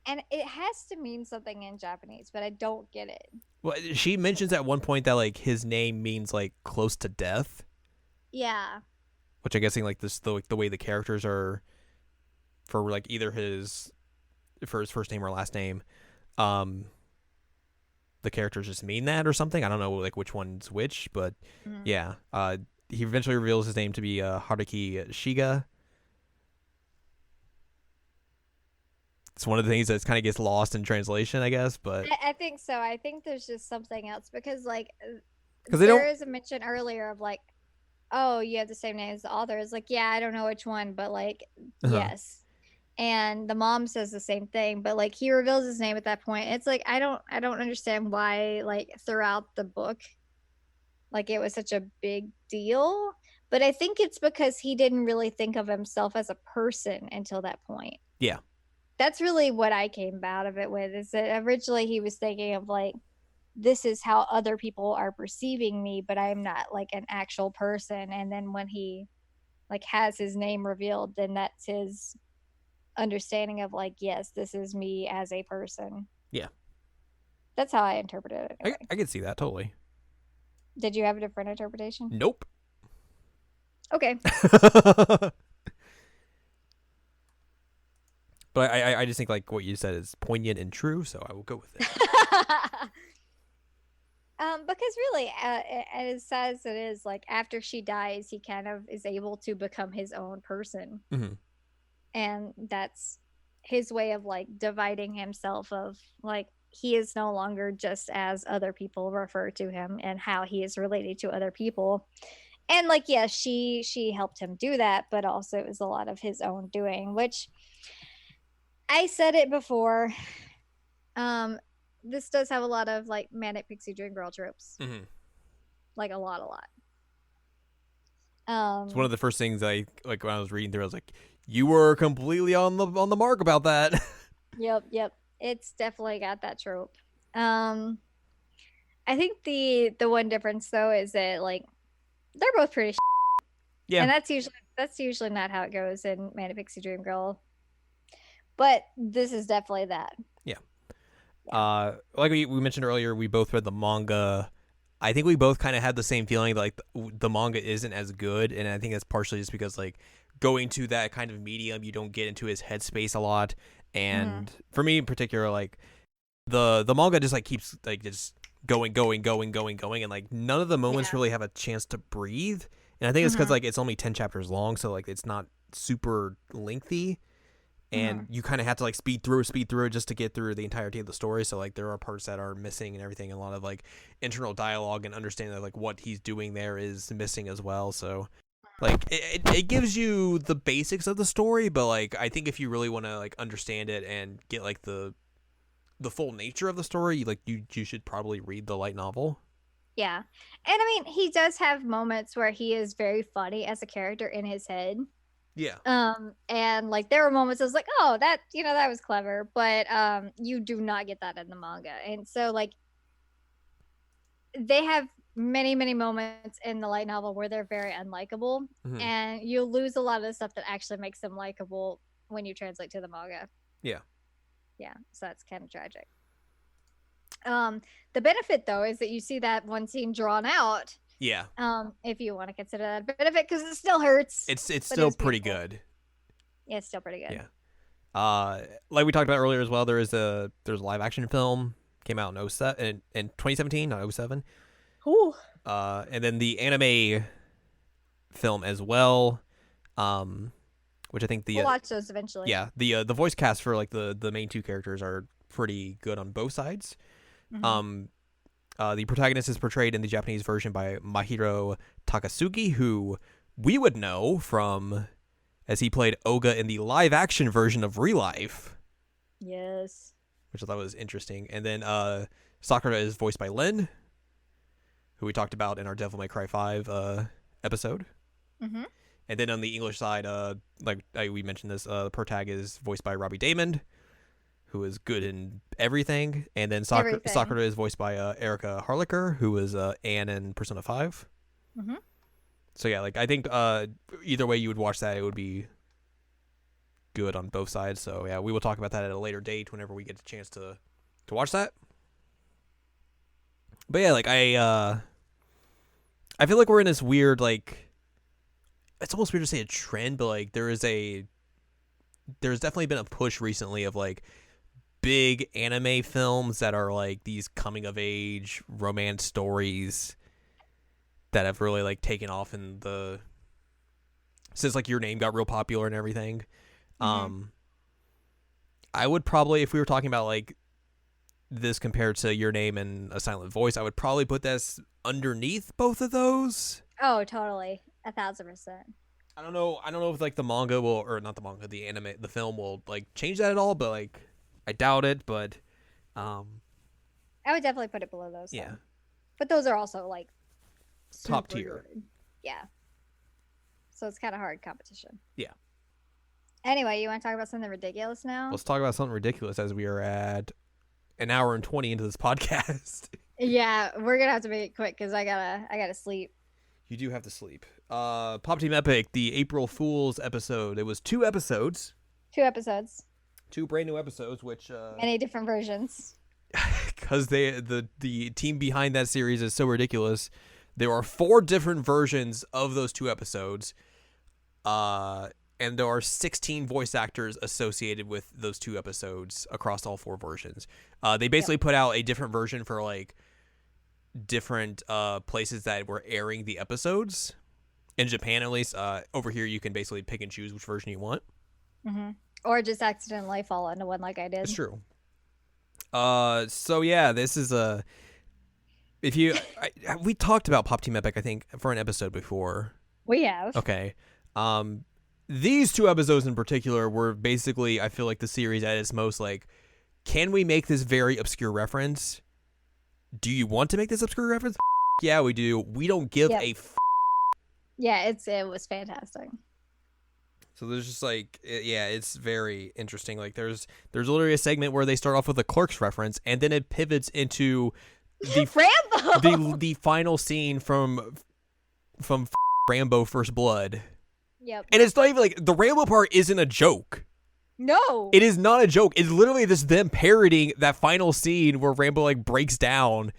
And it has to mean something in Japanese, but I don't get it. Well, she mentions at one point that like his name means like close to death. Yeah. Which I guessing like the way the characters are for like either his first name or last name, the characters just mean that or something. I don't know like which one's which, but yeah. He eventually reveals his name to be Haruki Shiga. It's one of the things that kind of gets lost in translation, I guess, but I think so. I think there's just something else because like they there is a mention earlier of like, oh, you have the same name as the author. It's like, yeah, I don't know which one, but like, yes. And the mom says the same thing, but like he reveals his name at that point. It's like I don't understand why like throughout the book, like it was such a big deal. But I think it's because he didn't really think of himself as a person until that point. Yeah. that's really what I came out of it with, is that originally he was thinking of like, this is how other people are perceiving me, but I'm not like an actual person. And then when he like has his name revealed, then that's his understanding of like, yes, this is me as a person. Yeah. That's how I interpreted it anyway. I can see that totally. Did you have a different interpretation? Nope. Okay. But I just think like what you said is poignant and true, so I will go with it. Because really, as sad as it is, like after she dies, he kind of is able to become his own person, Mm-hmm. and that's his way of like dividing himself. Of like, he is no longer just as other people refer to him, and how he is related to other people. And like, yes, she helped him do that, but also it was a lot of his own doing, which I said it before. This does have a lot of like manic pixie dream girl tropes. Mm-hmm. Like a lot. It's one of the first things I like when I was reading through. I was like, "You were completely on the mark about that." Yep. It's definitely got that trope. I think the one difference though is that like they're both pretty, Yeah. and that's usually not how it goes in Manic Pixie Dream Girl. But this is definitely that. Yeah. Like we mentioned earlier, we both read the manga. I think we both kind of had the same feeling that, like the manga isn't as good, and I think that's partially just because like going to that kind of medium, you don't get into his headspace a lot. And for me in particular, like the manga just like keeps like just going, and like none of the moments really have a chance to breathe. And I think it's because like it's only 10 chapters long, so like it's not super lengthy. And you kind of have to like speed through just to get through the entirety of the story. So like there are parts that are missing and everything. A lot of like internal dialogue and understanding that like what he's doing there is missing as well. So like it gives you the basics of the story, but like I think if you really want to like understand it and get like the full nature of the story, like you should probably read the light novel. Yeah. And I mean, he does have moments where he is very funny as a character in his head. Yeah. And like there were moments I was like, oh, that that was clever, but you do not get that in the manga. And so like they have many moments in the light novel where they're very unlikable, and you lose a lot of the stuff that actually makes them likable when you translate to the manga. Yeah. So that's kind of tragic. The benefit though is that you see that one scene drawn out. Yeah. If you want to consider that a benefit, because it still hurts. It's still pretty good. Yeah, it's still pretty good. Yeah. Like we talked about earlier as well, there's a live action film came out in 2017, not 07. Ooh. And then the anime film as well. Which I think we'll watch those eventually. Yeah, the voice cast for like the main two characters are pretty good on both sides. The protagonist is portrayed in the Japanese version by Mahiro Takasugi, who we would know from as he played Oga in the live action version of Real Life. Yes. Which I thought was interesting. And then Sakura is voiced by Lin, who we talked about in our Devil May Cry 5 episode. And then on the English side, we mentioned this, the protag is voiced by Robbie Daymond, who is good in everything. And then Sakura is voiced by Erica Harlicker, who was Anne in Persona 5. So yeah, like I think either way you would watch that, it would be good on both sides. So yeah, we will talk about that at a later date whenever we get the chance to watch that. But yeah, like I feel like we're in this weird, like, it's almost weird to say a trend, but like there's definitely been a push recently of like big anime films that are like these coming of age romance stories that have really like taken off in the since like Your Name got real popular and everything. I would probably, if we were talking about like this compared to Your Name and A Silent Voice, I would probably put this underneath both of those. Oh, totally. 1,000%. I don't know if like the manga will, or not the manga, the anime, the film will like change that at all, but like I doubt it. But I would definitely put it below those. Yeah. Though. But those are also like top tier. Good. Yeah. So it's kind of hard competition. Yeah. Anyway, you want to talk about something ridiculous now? Let's talk about something ridiculous as we are at an hour and 20 into this podcast. Yeah, we're gonna have to make it quick because I gotta sleep. You do have to sleep. Pop Team Epic, the April Fool's episode. It was 2 episodes. 2 episodes. 2 brand new episodes, which Many different versions. because the team behind that series is so ridiculous. There are 4 different versions of those 2 episodes. And there are 16 voice actors associated with those 2 episodes across all 4 versions. They basically put out a different version for like different places that were airing the episodes. In Japan, at least. Over here, you can basically pick and choose which version you want. Mm-hmm. Or just accidentally fall into one like I did. It's true. So yeah, this is a. If you, we talked about Pop Team Epic, I think, for an episode before. We have. Okay. These 2 episodes in particular were basically, I feel like, the series at its most like, can we make this very obscure reference? Do you want to make this obscure reference? Yeah, we do. We don't give a. Yeah, it was fantastic. So there's just like, yeah, it's very interesting. Like there's literally a segment where they start off with a Clerks reference, and then it pivots into the Rambo. the final scene from Rambo First Blood. Yep. And it's not even like the Rambo part isn't a joke. No. It is not a joke. It's literally just them parodying that final scene where Rambo like breaks down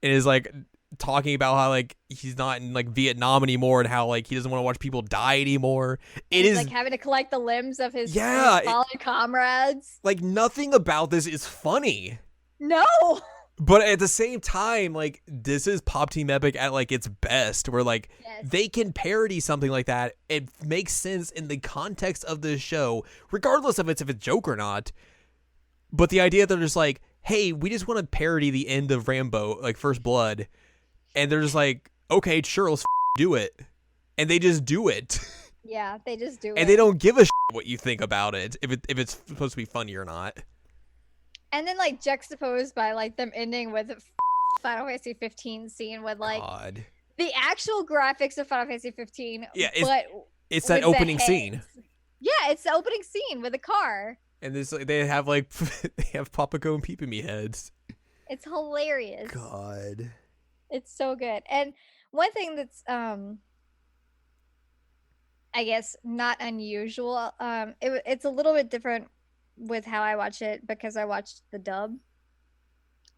and is like talking about how like he's not in like Vietnam anymore and how like he doesn't want to watch people die anymore. He's like having to collect the limbs of his fallen comrades. Like nothing about this is funny. No. But at the same time, like this is Pop Team Epic at like its best, where like they can parody something like that. It makes sense in the context of the show, regardless of if it's a joke or not. But the idea that they're just like, hey, we just want to parody the end of Rambo, like First Blood, and they're just like, okay, sure, let's do it, and they just do it. Yeah, they just do it, and they don't give a what you think about it, if it's supposed to be funny or not. And then like juxtaposed by like them ending with Final Fantasy 15 scene with like the actual graphics of Final Fantasy 15. Yeah, but it's that opening scene. Yeah, it's the opening scene with a car. And this they have like they have Papago and Peep-a-Me heads. It's hilarious. God. It's so good. And one thing that's I guess not unusual, it's a little bit different with how I watch it because I watched the dub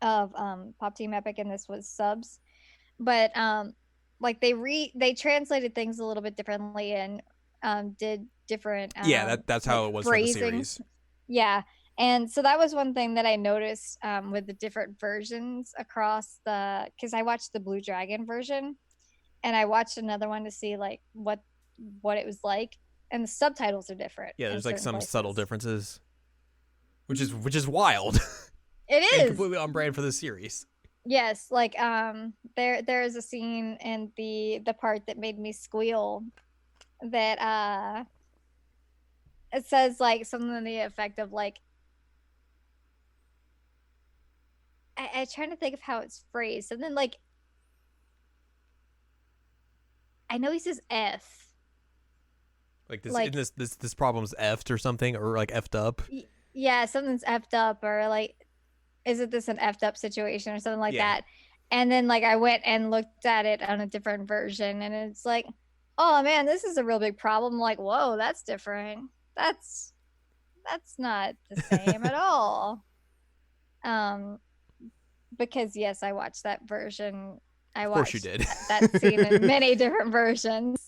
of Pop Team Epic and this was subs. But like they translated things a little bit differently and did different that's how it was for the series. Yeah. And so that was one thing that I noticed with the different versions across because I watched the Blue Dragon version and I watched another one to see like what it was like, and the subtitles are different. Yeah, there's like some subtle differences, which is wild. It is and completely on brand for this series. Yes, like there is a scene in the part that made me squeal that it says like something to the effect of like I trying to think of how it's phrased. And then like I know he says F. Like this problem's effed or something, or like effed up. Yeah, something's effed up, or like isn't this an effed up situation or something like that? And then like I went and looked at it on a different version and it's like, oh man, this is a real big problem. Like, whoa, that's different. That's not the same at all. Because yes, I watched that version. I watched of course you did. that scene in many different versions.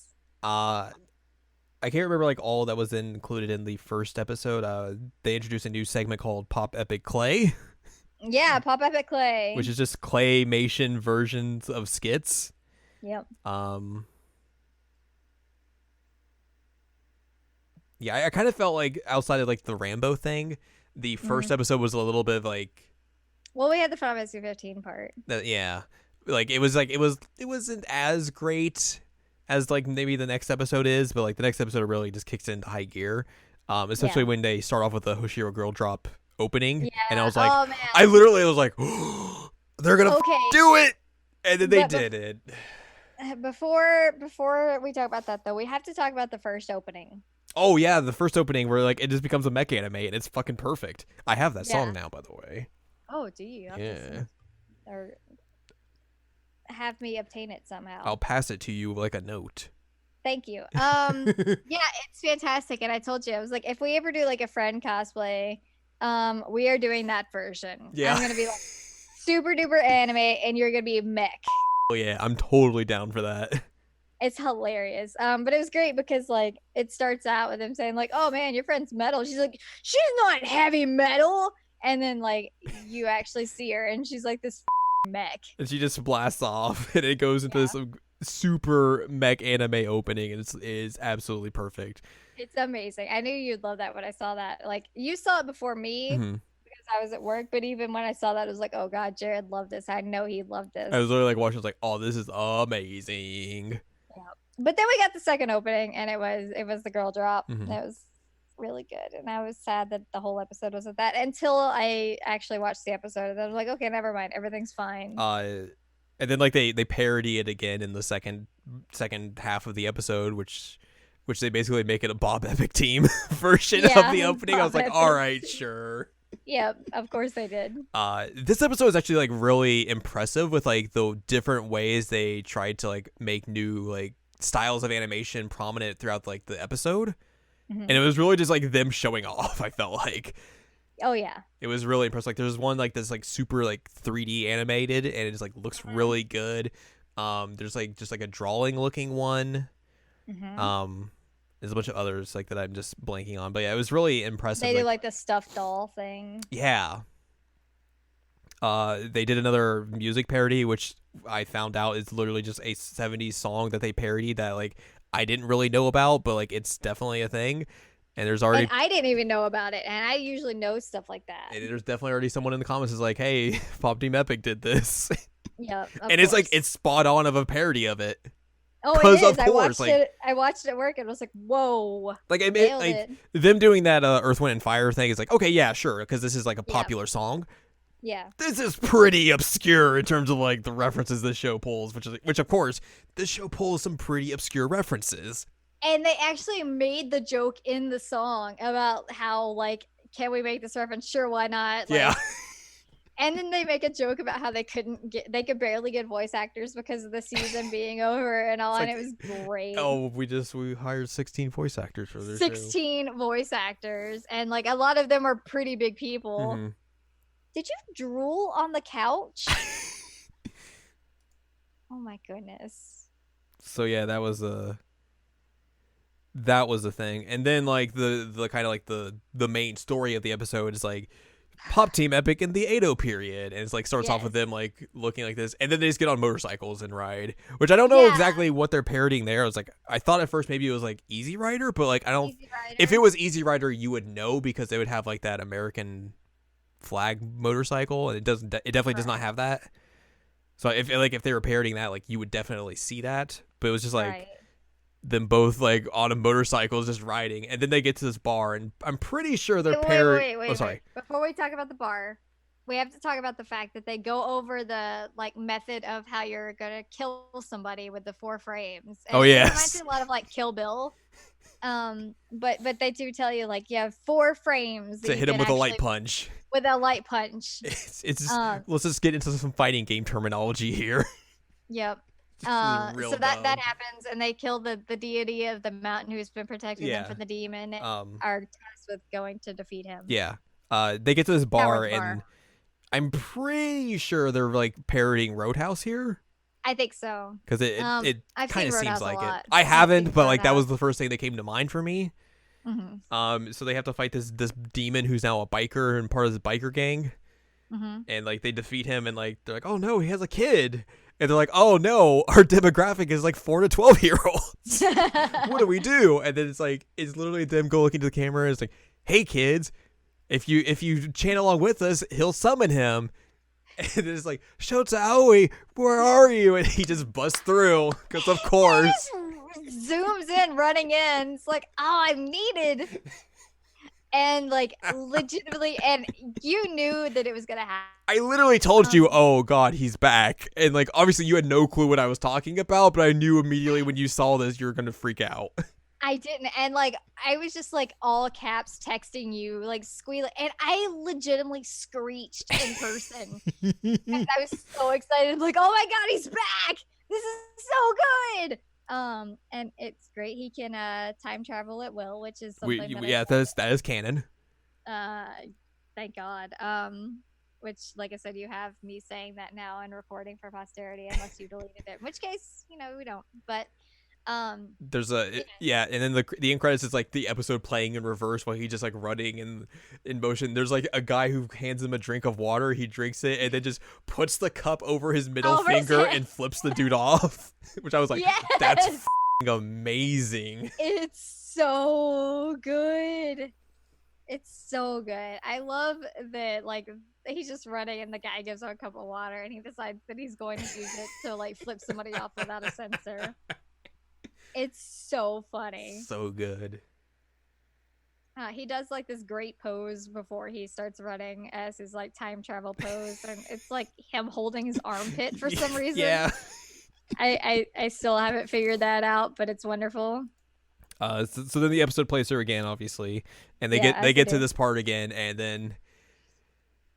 I can't remember like all that was included in the first episode. They introduced a new segment called Pop Epic Clay. Yeah, Pop Epic Clay. Which is just claymation versions of skits. Yep. Yeah, I kind of felt like outside of like the Rambo thing, the first episode was a little bit like. Well, we had the Final Fantasy 15 part. Yeah, like it wasn't as great as like maybe the next episode is, but like the next episode really just kicks into high gear. Especially when they start off with the Hoshiro Girl Drop opening, and I was like, oh, man. I literally was like, oh, they're gonna do it, and then they did it. Before we talk about that though, we have to talk about the first opening. Oh yeah, the first opening where like it just becomes a mech anime and it's fucking perfect. I have that song now, by the way. Oh, do you? I'll have to Yeah. send- Or have me obtain it somehow. I'll pass it to you like a note. Thank you. Yeah, it's fantastic. And I told you, I was like, if we ever do like a friend cosplay, we are doing that version. Yeah. I'm gonna be like super duper anime, and you're gonna be mech. Oh yeah, I'm totally down for that. It's hilarious. But it was great because like it starts out with him saying like, "Oh man, your friend's metal." She's like, "She's not heavy metal," and then like you actually see her, and she's like this mech. And she just blasts off, and it goes into this super mech anime opening, and it is absolutely perfect. It's amazing. I knew you'd love that when I saw that. Like you saw it before me Mhm. because I was at work, but even when I saw that, I was like, "Oh God, Jared loved this. I know he loved this." I was literally like watching, I was like, "Oh, this is amazing." But then we got the second opening, and it was the girl drop. Mhm. It was really good, and I was sad that the whole episode wasn't that until I actually watched the episode, and I was like, okay, never mind, everything's fine. And then like they parody it again in the second half of the episode, which they basically make it a Bob Epic team version Yeah, of the opening. I was Bob like, all Epic. right, sure. Yep, of course they did. This episode is actually like really impressive with like the different ways they tried to like make new like styles of animation prominent throughout like the episode. Mhm. And it was really just like them showing off. I felt like Oh yeah, it was really impressive. Like there's one like that's like super like 3D animated and it just like looks really good. There's like just like a drawing looking one. Mhm. There's a bunch of others like that I'm just blanking on, but yeah, it was really impressive. They do like the stuffed doll thing. Yeah. They did another music parody, which I found out is literally just a 70s song that they parodied that like I didn't really know about, but like it's definitely a thing. And there's already And I didn't even know about it, and I usually know stuff like that. and there's definitely already someone in the comments is like, "Hey, Pop Team Epic did this," Yep, and it's like it's spot on of a parody of it. oh, 'cause it is. of course, I watched it at work, and was like, whoa, Like I mean, nailed like it. them doing that Earth, Wind, and Fire thing is like, okay, yeah, sure, because this is like a Yeah. popular song. Yeah. This is pretty obscure in terms of like the references this show pulls, which of course this show pulls some pretty obscure references. And they actually made the joke in the song about how like, can we make this reference? Sure, why not? Like, Yeah. And then they make a joke about how they could barely get voice actors because of the season being over and all, It's and like, it was great. Oh, we hired 16 voice actors for this show. 16 voice actors, and like a lot of them are pretty big people. Mhm. Did you drool on the couch? Oh my goodness. So yeah, that was a thing. And then like the kind of like the main story of the episode is like Pop Team Epic in the Edo period, and it's like starts off with them like looking like this, and then they just get on motorcycles and ride, which I don't know Yeah. exactly what they're parodying there. I was like, I thought at first maybe it was like Easy Rider, but like I don't. Easy Rider. If it was Easy Rider, you would know because they would have like that American flag motorcycle, and it doesn't. It definitely does not have that. So if they were parodying that, like you would definitely see that. But it was just like Right. them both like on a motorcycle just riding, and then they get to this bar, and I'm pretty sure they're Wait, Oh, sorry. wait. Before we talk about the bar, we have to talk about the fact that they go over the like method of how you're gonna kill somebody with the 4 frames. And Oh, it yes. reminds me a lot of like Kill Bill. But they do tell you like you have 4 frames that To you hit him can with a light actually- punch. With a light punch. It's just, Um, let's just get into some fighting game terminology here. Yep. This is real So that dumb. happens, and they kill the deity of the mountain who's been protecting Yeah. them from the demon. And Um, are tasked with going to defeat him. yeah. They get to this bar, Howard's bar. and I'm pretty sure they're like parodying Roadhouse here. I think so. Because it I've kind of seen seems Roadhouse a like it. lot. I I've haven't, seen but like that Roadhouse. was the first thing that came to mind for me. Mm-hmm. So they have to fight this demon who's now a biker and part of this biker gang, Mm-hmm. and like they defeat him, and like they're like, oh no, he has a kid, and they're like, oh no, our demographic is like 4 to 12-year-olds. What do we do? And then it's literally them go looking to the camera, and it's like, hey kids, if you chant along with us, he'll summon him. And it's like, Shota Aoi, where are you? And he just busts through, because of course. Just zooms in, running in. It's like, oh, I'm needed. And like legitimately, and you knew that it was gonna happen. I literally told you, oh god, he's back. And like obviously you had no clue what I was talking about, but I knew immediately when you saw this you were gonna freak out. I didn't, and like I was just like all caps texting you, like squealing, and I legitimately screeched in person. I was so excited, like, oh my god, he's back! This is so good. And it's great. He can time travel at will, which is something that Yeah, that is canon. thank God. Which, like I said, you have me saying that now and recording for posterity, unless you deleted it. In which case, we don't. But there's and then the end credits is like the episode playing in reverse while he's just like running in motion. There's like a guy who hands him a drink of water. He drinks it and then just puts the cup over his middle finger and flips the dude off. Which I was like, yes! That's amazing. It's so good. It's so good. I love that, like, he's just running and the guy gives him a cup of water and he decides that he's going to use it to like flip somebody off without a sensor. It's so funny. So good. He does like this great pose before he starts running as his like time travel pose, and it's like him holding his armpit for some reason. Yeah. I still haven't figured that out, but it's wonderful. So then the episode plays through again, obviously, and they get to this part again, and then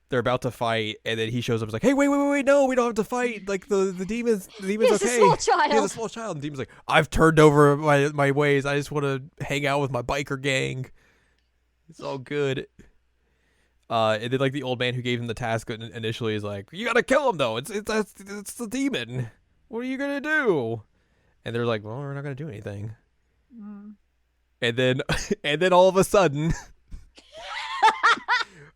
they're about to fight, and then he shows up. He's like, "Hey, wait, no, we don't have to fight. Like the demon's He's okay. a small child. He's a small child." And the demon's like, "I've turned over my ways. I just want to hang out with my biker gang. It's all good." And then like the old man who gave him the task initially is like, "You gotta kill him though. It's the demon. What are you gonna do?" And they're like, "Well, we're not gonna do anything." Mm. And then all of a sudden,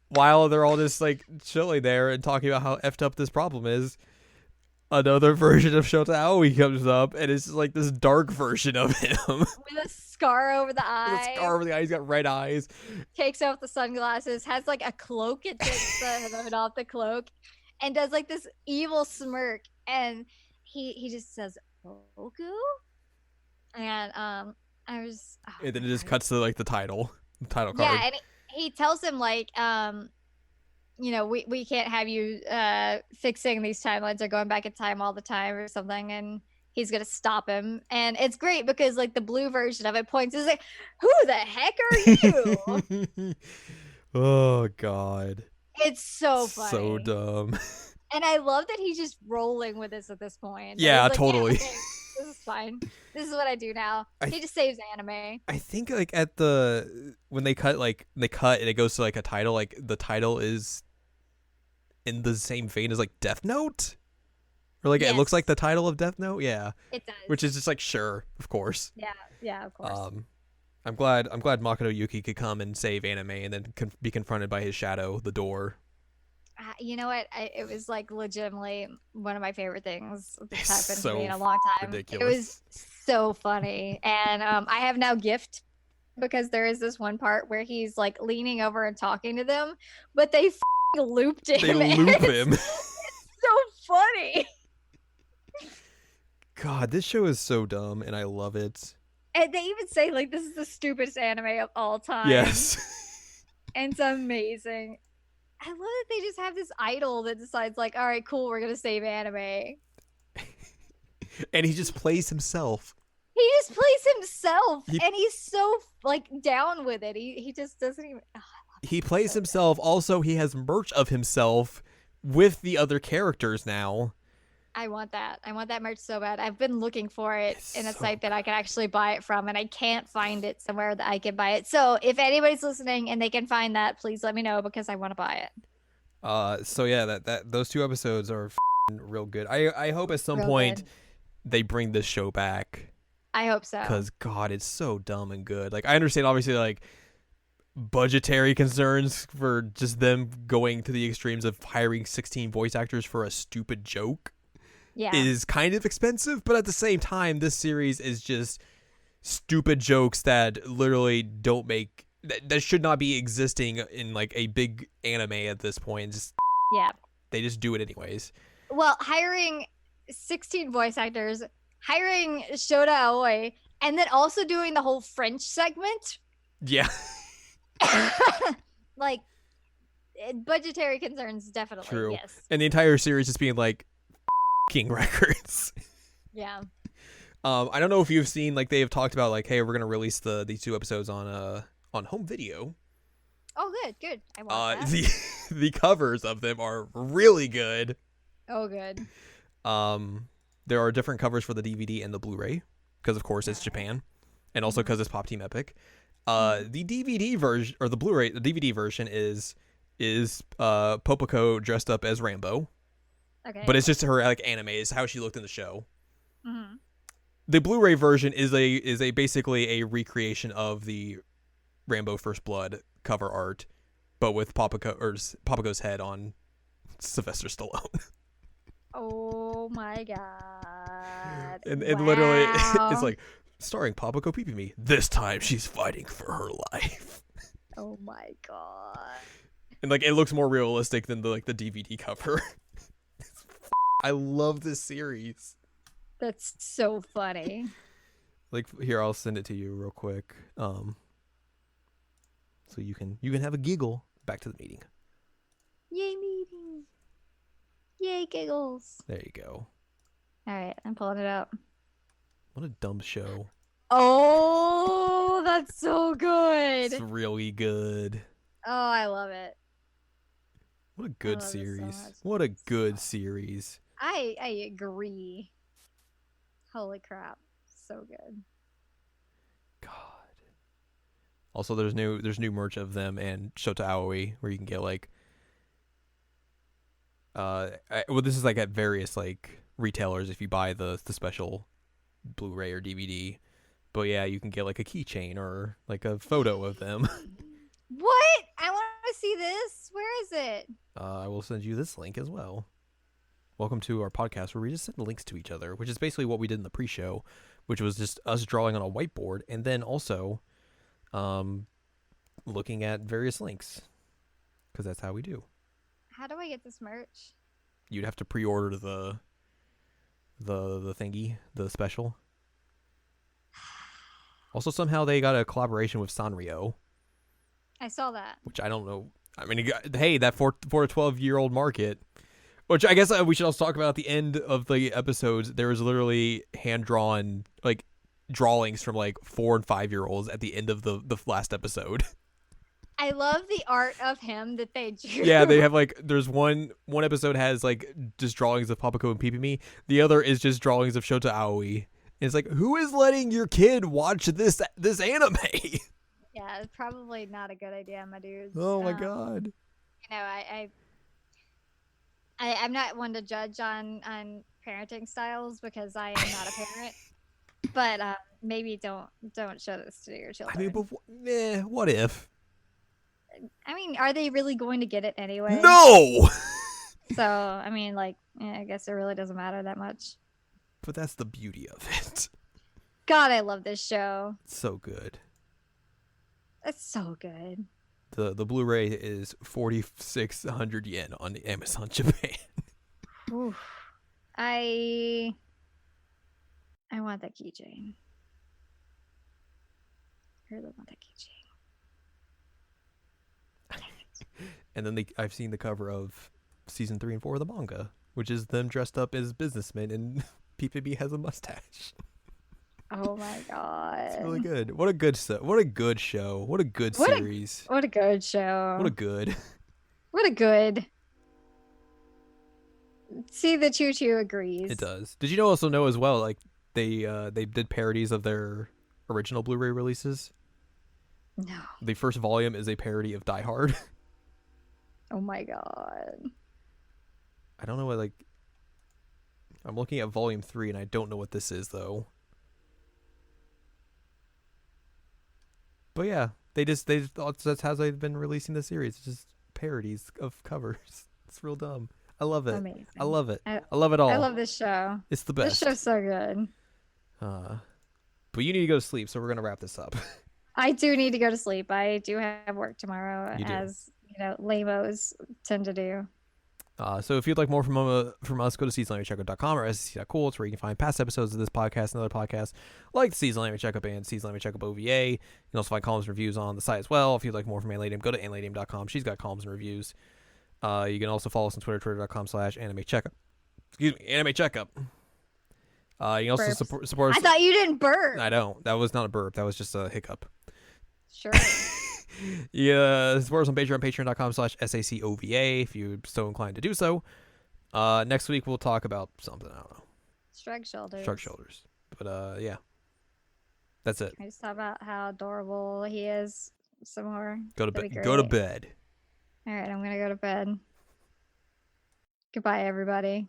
while they're all just like chilling there and talking about how effed up this problem is, another version of Shota Aoi comes up, and it's just like this dark version of him With a scar over the eye. With a scar over the eye. He's got red eyes. Takes off the sunglasses, has like a cloak, and takes the hood off the cloak, and does like this evil smirk, and he just says Goku, and I was. Oh, and then it just cuts to like the title card. Yeah, and he tells him like, we can't have you fixing these timelines or going back in time all the time or something, and he's gonna stop him. And it's great because like the blue version of it points is like, who the heck are you? Oh god, it's so funny, so dumb. And I love that he's just rolling with this at this point. Yeah, like, totally. Yeah, okay, this is fine. This is what I do now. He just saves anime. I think like at when they cut and it goes to like a title, like the title is in the same vein as like Death Note, or like it looks like the title of Death Note. Yeah, it does. Which is just like, sure, of course. Yeah, of course. I'm glad Makoto Yuki could come and save anime and then be confronted by his shadow, the door. You know what? It was like legitimately one of my favorite things that's happened so to me in a long time. Ridiculous. It was so funny. And I have now gift because there is this one part where he's like leaning over and talking to them, but they looped him. They loop him. It's so funny. God, this show is so dumb and I love it. And they even say like this is the stupidest anime of all time. Yes. And it's amazing. I love that they just have this idol that decides like, all right, cool, we're gonna save anime. And he just plays himself. He just plays himself, and he's so like down with it. He just doesn't even. Oh, he plays himself. Also, he has merch of himself with the other characters now. I want that. I want that merch so bad. I've been looking for it in a site that I can actually buy it from, and I can't find it somewhere that I can buy it. So if anybody's listening and they can find that, please let me know because I want to buy it. So yeah, that those two episodes are real good. I hope at some point they bring this show back. I hope so. Because God, it's so dumb and good. Like I understand, obviously, like budgetary concerns for just them going to the extremes of hiring 16 voice actors for a stupid joke. Yeah. Is kind of expensive, but at the same time, this series is just stupid jokes that literally don't make that should not be existing in like a big anime at this point. Just they just do it anyways. Well, hiring 16 voice actors, hiring Shota Aoi, and then also doing the whole French segment. Yeah. Like budgetary concerns, definitely. True. Yes. And the entire series just being like King Records. Yeah. I don't know if you've seen like they have talked about like, hey, we're gonna release these 2 episodes on home video. Oh, good. I want that. The covers of them are really good. Oh, good. There are different covers for the DVD and the Blu-ray because of course it's Alright. Japan, and also because it's Pop Team Epic. Mhm. The DVD version or the Blu-ray, the DVD version is Popoko dressed up as Rambo, Okay. but it's just her like anime. It's how she looked in the show. Mhm. The Blu-ray version is a basically a recreation of the Rambo First Blood cover art, but with Popoko's head on Sylvester Stallone. Oh my god. and literally it's Wow. like starring Popoko Pipimi. This time she's fighting for her life. Oh my god. And like it looks more realistic than the DVD cover. I love this series. That's so funny. Like here, I'll send it to you real quick. So you can have a giggle. Back to the meeting. Yay, meeting. Yay, giggles. There you go. All right, I'm pulling it up. What a dumb show. Oh, that's so good. It's really good. Oh, I love it. What a good love this so series. much. What a good series. I agree. Holy crap. So good. God. Also, there's new merch of them and Shota Aoi where you can get like well, this is like at various like retailers if you buy the special Blu-ray or DVD. But yeah, you can get like a keychain or like a photo of them. What? I want to see this. Where is it? I will send you this link as well. Welcome to our podcast where we just send links to each other, which is basically what we did in the pre-show, which was just us drawing on a whiteboard and then also looking at various links because that's how we do. How do I get this merch? You'd have to pre-order the thingy, the special. Also, somehow they got a collaboration with Sanrio, I saw that. which I don't know. I mean, hey, that 4 to 12-year-old market. Which I guess we should also talk about at the end of the episodes. There was literally hand-drawn like drawings from like 4 and 5-year-olds at the end of the last episode. I love the art of him that they drew. Yeah, they have like there's one episode has like just drawings of Papako and Pipimi. The other is just drawings of Shota Aoi. And it's like, who is letting your kid watch this anime? Yeah, it's probably not a good idea, my dudes. Oh my god. You know, I'm not one to judge on parenting styles because I am not a parent. But maybe don't show this to your children. I mean, but what if? I mean, are they really going to get it anyway? No. So, I mean, like, I guess it really doesn't matter that much. But that's the beauty of it. God, I love this show. It's so good. It's so good. The Blu-ray is 4,600 yen on Amazon Japan. Oof. I want that keychain. I really want that keychain. And then I've seen the cover of season 3 and 4 of the manga, which is them dressed up as businessmen and PPB has a mustache. Oh my god. It's really good. What a good show. What a good show. What a good series. What a good show. What a good. What a good. See, the Choo Choo agrees. It does. Did you also know as well, like they did parodies of their original Blu-ray releases? No. The first volume is a parody of Die Hard. Oh my god. I don't know what I'm looking at volume 3 and I don't know what this is though. But yeah, they thought that's how they've been releasing the series. It's just parodies of covers. It's real dumb. I love it. Amazing. I love it. I love it all. I love this show. It's the This best. show's so good. But you need to go to sleep, so we're gonna wrap this up. I do need to go to sleep. I do have work tomorrow, You do. as you know, lamos tend to do. So if you'd like more from us, go to seasonlanguagecheckup.com or scc.cool. It's where you can find past episodes of this podcast and other podcasts like the Season Language Checkup and Season Language Checkup OVA. You can also find columns and reviews on the site as well. If you'd like more from Anne Ladyem, go to anneladyem.com. She's got columns and reviews. You can also follow us on Twitter, twitter.com/anime checkup. Excuse me, anime checkup. You can also Burps. support us. I thought you didn't burp. I don't. That was not a burp. That was just a hiccup. Sure. Yeah, support us on Patreon, patreon.com/SACOVA if you're so inclined to do so. Next week we'll talk about something. I don't know. Shrug shoulders. Shrug shoulders. But yeah. That's it. Can I just talk about how adorable he is some more? Go to That'd bed. be Go to great. bed. All right, I'm gonna go to bed. Goodbye, everybody.